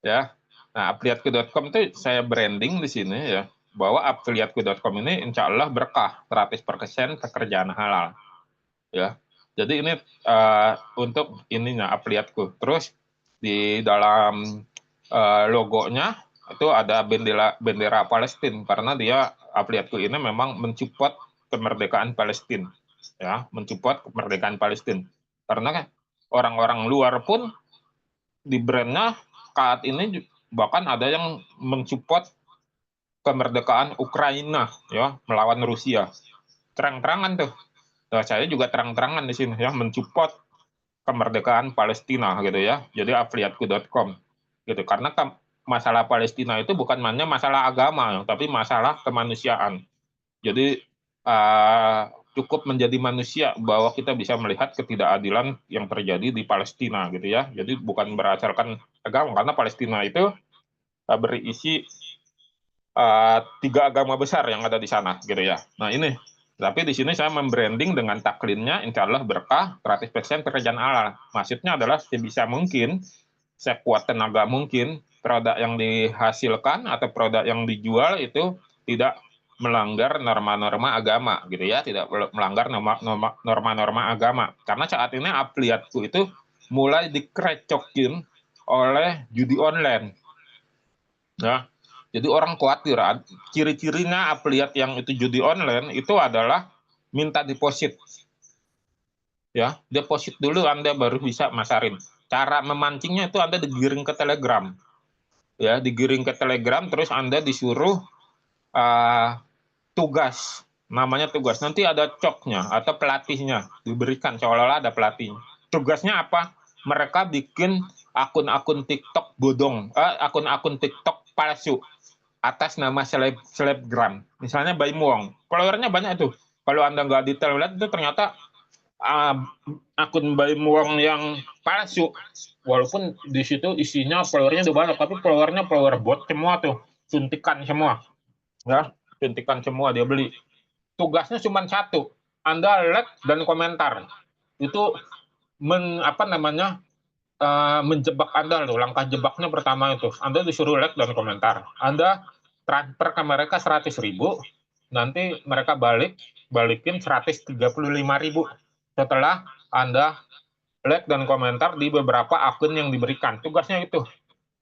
ya, nah apliatku.com itu saya branding di sini ya, bahwa apliatku.com ini insya Allah berkah, 100% pekerjaan halal. Ya. Jadi ini untuk ininya Apliatku. Terus di dalam logonya itu ada bendera bendera Palestina karena dia Apliatku ini memang mensupport kemerdekaan Palestina. Ya, mensupport kemerdekaan Palestina. Karena kan orang-orang luar pun di brandnya saat ini bahkan ada yang mensupport kemerdekaan Ukraina ya melawan Rusia. Terang-terangan tuh. Nah, saya juga terang-terangan di sini ya mensupport kemerdekaan Palestina gitu ya. Jadi afriatku.com gitu. Karena masalah Palestina itu bukan hanya masalah agama, tapi masalah kemanusiaan. Jadi cukup menjadi manusia bahwa kita bisa melihat ketidakadilan yang terjadi di Palestina gitu ya. Jadi bukan berdasarkan agama karena Palestina itu berisi 3 agama besar yang ada di sana gitu ya. Nah ini, tapi di sini saya membranding dengan taklinnya, insya Allah berkah, 100% pekerjaan halal. Maksudnya adalah sebisa mungkin, sekuat tenaga mungkin, produk yang dihasilkan atau produk yang dijual itu tidak melanggar norma-norma agama gitu ya, tidak melanggar norma-norma agama. Karena saat ini Apliatku itu mulai dikerecokin oleh judi online. Ya, jadi orang khawatir, ciri-cirinya Apliat yang itu judi online itu adalah minta deposit. Ya, deposit dulu Anda baru bisa masarin. Cara memancingnya itu Anda digiring ke Telegram. Ya, digiring ke Telegram terus Anda disuruh tugas. Namanya tugas. Nanti ada coknya atau pelatihnya diberikan seolah-olah ada pelatih. Tugasnya apa? Mereka bikin akun-akun TikTok bodong, akun-akun TikTok palsu atas nama selebgram. Misalnya Baim Wong. Followernya banyak tuh. Kalau Anda nggak detail lihat itu ternyata uh, akun Baim Wong yang palsu. Walaupun di situ isinya followernya udah banyak, tapi followernya follower bot semua tuh. Suntikan semua. Ya, suntikan semua dia beli. Tugasnya cuma satu. Anda like dan komentar. Itu apa namanya? Menjebak Anda loh. Langkah jebaknya pertama itu. Anda disuruh like dan komentar. Anda transfer ke mereka 100.000, nanti mereka balikin 135.000 setelah Anda like dan komentar di beberapa akun yang diberikan. Tugasnya itu.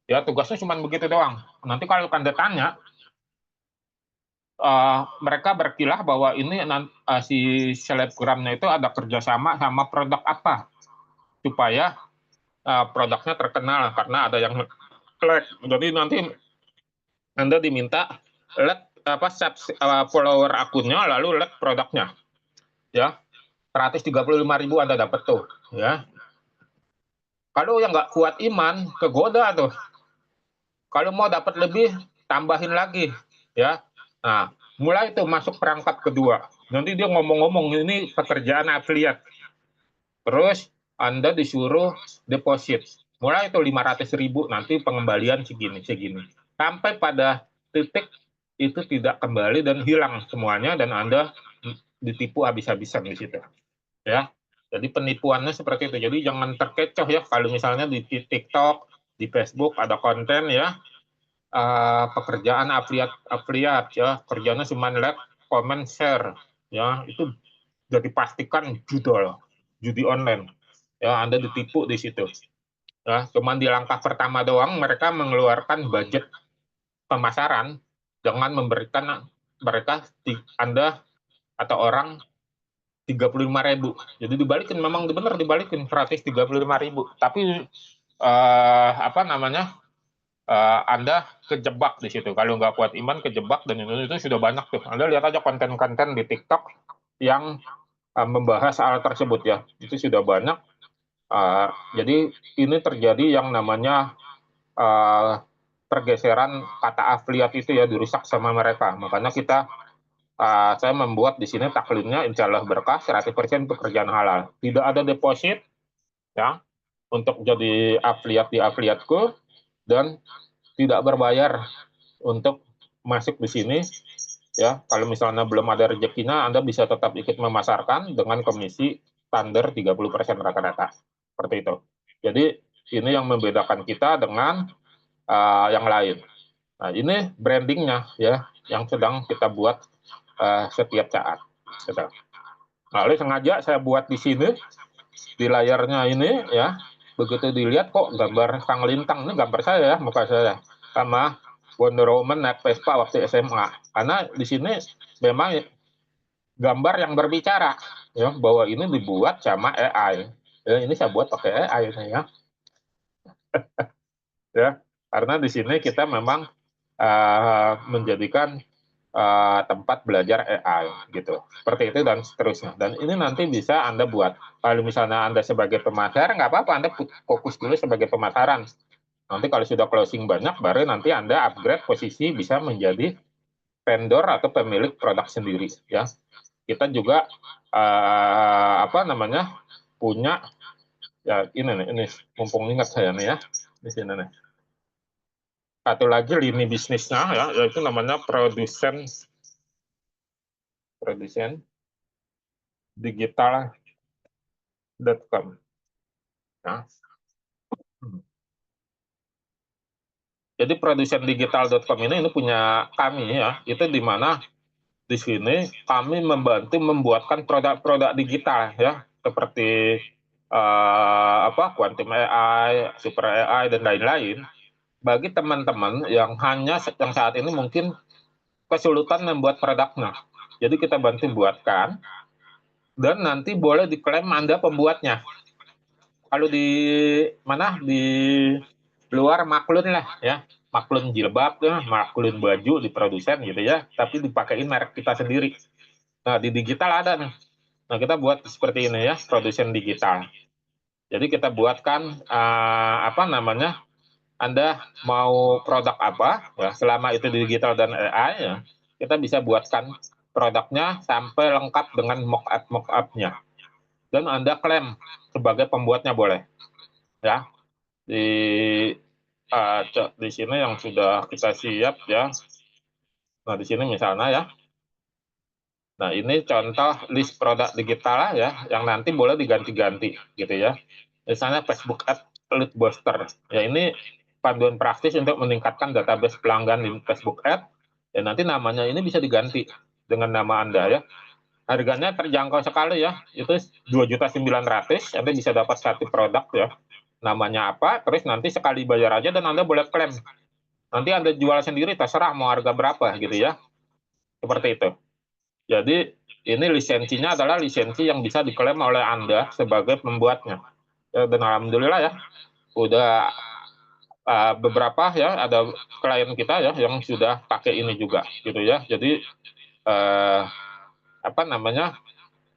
Ya, tugasnya cuma begitu doang. Nanti kalau Anda tanya, mereka berkilah bahwa ini si selebgramnya itu ada kerjasama sama produk apa supaya produknya terkenal karena ada yang like. Jadi nanti Anda diminta like follower akunnya, lalu like produknya, ya. 135.000 Anda dapat tuh, ya. Kalau yang nggak kuat iman, kegoda tuh. Kalau mau dapat lebih, tambahin lagi, ya. Nah, mulai tuh masuk perangkat kedua. Nanti dia ngomong-ngomong ini pekerjaan afiliat. Terus Anda disuruh deposit. Mulai itu 500.000, nanti pengembalian segini. Sampai pada titik itu tidak kembali dan hilang semuanya, dan Anda ditipu habis-habisan di situ. Ya, jadi penipuannya seperti itu. Jadi jangan terkecoh ya kalau misalnya di TikTok, di Facebook ada konten ya, pekerjaan afiliat ya, kerjanya cuma like, comment, share ya, itu sudah dipastikan judi online ya. Anda ditipu di situ ya. Cuman di langkah pertama doang mereka mengeluarkan budget pemasaran dengan memberikan mereka Anda atau orang 35.000. Jadi dibalikin, memang benar dibalikin 135.000. Tapi apa namanya, Anda kejebak di situ. Kalau nggak kuat iman kejebak, dan itu sudah banyak tuh. Anda lihat aja konten-konten di TikTok yang membahas hal tersebut ya. Itu sudah banyak. Jadi ini terjadi yang namanya pergeseran kata afiliat itu ya, dirusak sama mereka. Makanya saya membuat di sini taklimnya insya Allah berkah, 100% pekerjaan halal. Tidak ada deposit ya untuk jadi afiliat di afiliatku, dan tidak berbayar untuk masuk di sini ya. Kalau misalnya belum ada rezekinya, Anda bisa tetap ikut memasarkan dengan komisi standar 30% rata-rata. Seperti itu. Jadi ini yang membedakan kita dengan yang lain. Nah, ini brandingnya ya, yang sedang kita buat setiap saat. Lalu sengaja saya buat di sini, di layarnya ini ya, begitu dilihat kok gambar sang lintang, ini gambar saya ya, muka saya, sama Wonder Woman naik Vespa waktu SMA. Karena di sini memang gambar yang berbicara ya, bahwa ini dibuat sama AI. Ya, ini saya buat pakai AI ya. Ya, karena di sini kita memang menjadikan tempat belajar AI gitu, seperti itu dan seterusnya. Dan ini nanti bisa Anda buat. Kalau misalnya Anda sebagai pemasar, nggak apa-apa, Anda fokus dulu sebagai pemasaran. Nanti kalau sudah closing banyak, baru nanti Anda upgrade posisi bisa menjadi vendor atau pemilik produk sendiri ya. Kita juga apa namanya, punya ya, ini mumpung ingat saya nih ya, di sini nih. Satu lagi lini bisnisnya ya, yaitu namanya produsen digital.com. Nah, jadi produsen digital.com ini punya kami ya, itu di mana di sini kami membantu membuatkan produk-produk digital ya, seperti Quantum AI, Super AI dan lain-lain, bagi teman-teman yang yang saat ini mungkin kesulitan membuat produknya. Jadi kita bantu buatkan, dan nanti boleh diklaim Anda pembuatnya. Kalau di luar maklun lah ya, maklun jilbab ya, maklun baju di produsen gitu ya, tapi dipakein merek kita sendiri. Nah, di digital ada nih. Nah, kita buat seperti ini ya, produsen digital. Jadi kita buatkan Anda mau produk apa ya, selama itu digital dan AI ya, kita bisa buatkan produknya sampai lengkap dengan mock-up-nya. Dan Anda klaim sebagai pembuatnya boleh ya. Di di sini yang sudah kita siap ya. Nah, di sini misalnya ya. Nah, ini contoh list produk digital ya, yang nanti boleh diganti-ganti gitu ya. Misalnya Facebook Ad Lead Booster. Ya, ini panduan praktis untuk meningkatkan database pelanggan di Facebook Ad. Ya, nanti namanya ini bisa diganti dengan nama Anda ya. Harganya terjangkau sekali ya. Itu 2.900.000, Anda bisa dapat satu produk ya. Namanya apa, terus nanti sekali bayar aja dan Anda boleh klaim. Nanti Anda jual sendiri, terserah mau harga berapa gitu ya. Seperti itu. Jadi ini lisensinya adalah lisensi yang bisa diklaim oleh Anda sebagai pembuatnya. Ya, dan alhamdulillah ya, udah beberapa ya ada klien kita ya yang sudah pakai ini juga gitu ya. Jadi apa namanya,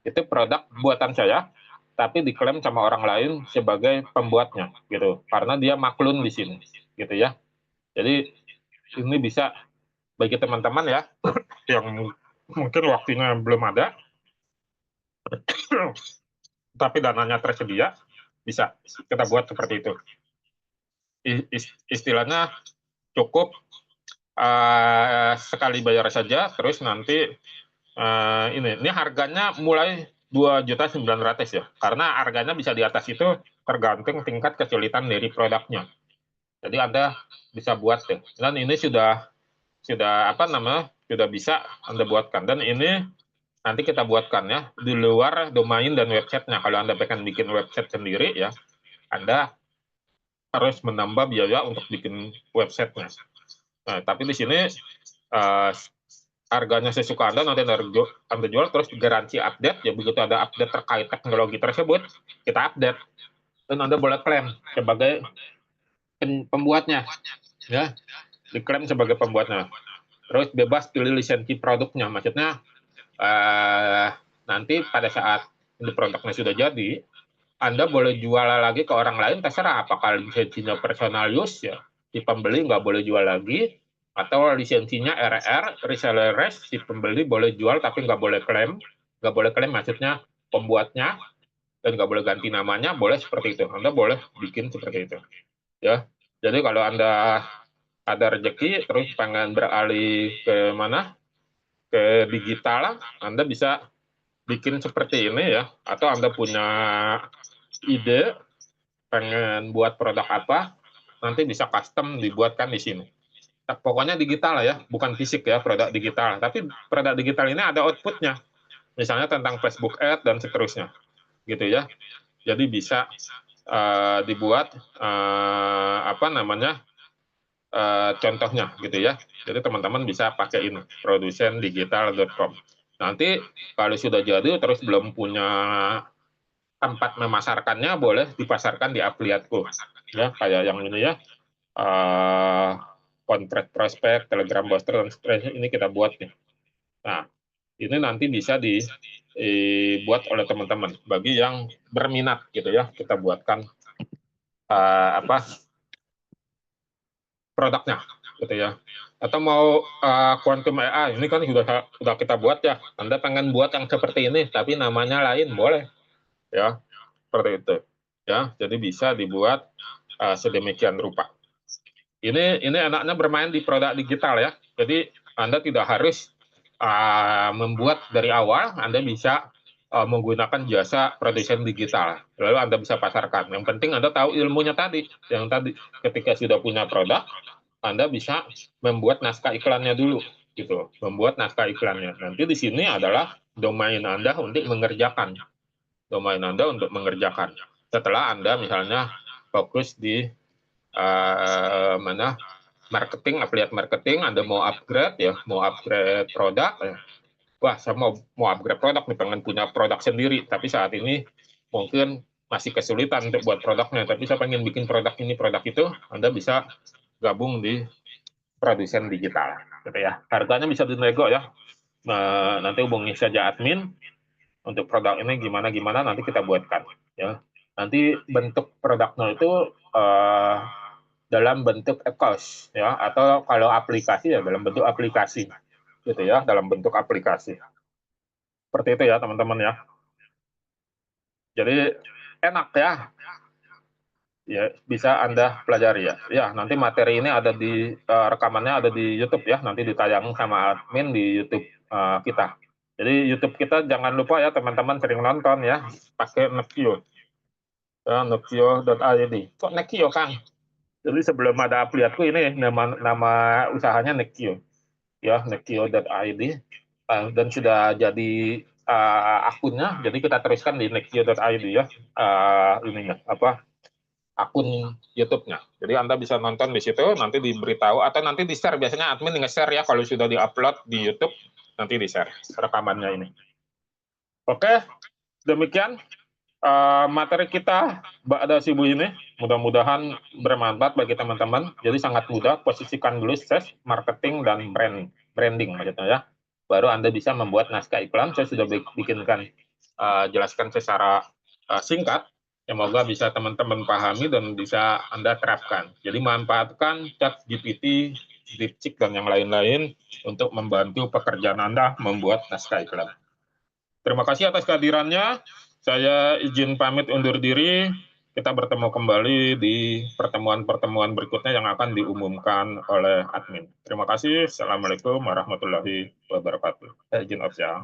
itu produk buatan saya tapi diklaim sama orang lain sebagai pembuatnya gitu karena dia maklun di sini gitu ya. Jadi ini bisa bagi teman-teman ya yang mungkin waktunya belum ada tapi dananya tersedia, bisa kita buat seperti itu. Istilahnya cukup sekali bayar saja, terus nanti ini harganya mulai 2.900.000 ya, karena harganya bisa di atas itu tergantung tingkat kesulitan dari produknya. Jadi Anda bisa buat deh. Dan ini sudah apa namanya, sudah bisa Anda buatkan. Dan ini nanti kita buatkan ya di luar domain dan websitenya. Kalau Anda pengen bikin website sendiri ya, Anda harus menambah biaya untuk bikin websitenya. Nah, tapi di sini harganya sesuka Anda, nanti Anda jual, terus garansi update, ya begitu ada update terkait teknologi tersebut, kita update. Dan Anda boleh klaim sebagai pembuatnya, ya, diklaim sebagai pembuatnya. Terus bebas pilih lisensi produknya, maksudnya nanti pada saat produknya sudah jadi, Anda boleh jual lagi ke orang lain, terserah apakah lisensinya personal use ya, si pembeli nggak boleh jual lagi, atau lisensinya RR, reseller rights, si pembeli boleh jual tapi nggak boleh klaim. Nggak boleh klaim maksudnya pembuatnya, dan nggak boleh ganti namanya, boleh seperti itu. Anda boleh bikin seperti itu. Ya, jadi kalau Anda ada rezeki terus pengen beralih ke mana, ke digital, Anda bisa bikin seperti ini ya, atau Anda punya ide pengen buat produk apa, nanti bisa custom dibuatkan di sini. Nah, pokoknya digital lah ya, bukan fisik ya, produk digital. Tapi produk digital ini ada outputnya, misalnya tentang Facebook Ad dan seterusnya, gitu ya. Jadi bisa dibuat apa namanya, contohnya gitu ya. Jadi teman-teman bisa pakai ini, produsendigital.com. Nanti kalau sudah jadi terus belum punya tempat memasarkannya, boleh dipasarkan di afiliatku ya, kayak yang ini ya, kontrak prospek, telegram booster, dan seterusnya ini kita buat nih. Nah, ini nanti bisa dibuat oleh teman-teman bagi yang berminat gitu ya, kita buatkan apa produknya gitu ya. Atau mau quantum AI, ini kan sudah kita buat ya, Anda pengen buat yang seperti ini tapi namanya lain, boleh ya, seperti itu ya. Jadi bisa dibuat sedemikian rupa. Ini enaknya bermain di produk digital ya. Jadi Anda tidak harus membuat dari awal, Anda bisa menggunakan jasa produsen digital. Lalu Anda bisa pasarkan. Yang penting Anda tahu ilmunya tadi. Yang tadi ketika sudah punya produk, Anda bisa membuat naskah iklannya dulu gitu. Membuat naskah iklannya. Nanti di sini adalah domain Anda untuk mengerjakan. Domain Anda untuk mengerjakan. Setelah Anda misalnya fokus di mana marketing, affiliate marketing, Anda mau upgrade ya, mau upgrade produk ya. Wah, saya mau upgrade produk nih, pengen punya produk sendiri, tapi saat ini mungkin masih kesulitan untuk buat produknya, tapi saya pengen bikin produk ini, produk itu, Anda bisa gabung di produsen digital gitu ya. Harganya bisa dinego ya. Nanti hubungi saja admin untuk produk ini gimana nanti kita buatkan ya. Nanti bentuk produknya itu dalam bentuk e-course ya, atau kalau aplikasi ya dalam bentuk aplikasi gitu ya, dalam bentuk aplikasi seperti itu ya teman-teman ya. Jadi enak ya, bisa Anda pelajari ya. Ya, nanti materi ini ada di rekamannya ada di YouTube ya, nanti ditayang sama admin di YouTube kita. Jadi YouTube kita jangan lupa ya teman-teman sering nonton ya, pakai Nekio ya, nekio.id. Kok Nekio Kang? Jadi sebelum ada afiliatku ini nama usahanya Nekio ya, nekio.id, dan sudah jadi akunnya, jadi kita teruskan di nekio.id ya, ininya apa, akun YouTube-nya. Jadi Anda bisa nonton di situ, nanti diberitahu atau nanti di-share, biasanya admin nge-share ya kalau sudah di-upload di YouTube, nanti di-share rekamannya ini. Oke, demikian materi kita Ba'da Subuh ini mudah-mudahan bermanfaat bagi teman-teman. Jadi sangat mudah, posisikan dulu ses, marketing, dan branding maksudnya ya. Baru Anda bisa membuat naskah iklan. Saya sudah bikinkan, jelaskan secara singkat. Semoga bisa teman-teman pahami dan bisa Anda terapkan. Jadi manfaatkan ChatGPT, DeepSeek, dan yang lain-lain untuk membantu pekerjaan Anda membuat naskah iklan. Terima kasih atas kehadirannya. Saya izin pamit undur diri. Kita bertemu kembali di pertemuan-pertemuan berikutnya yang akan diumumkan oleh admin. Terima kasih. Assalamualaikum warahmatullahi wabarakatuh. Saya izin off ya.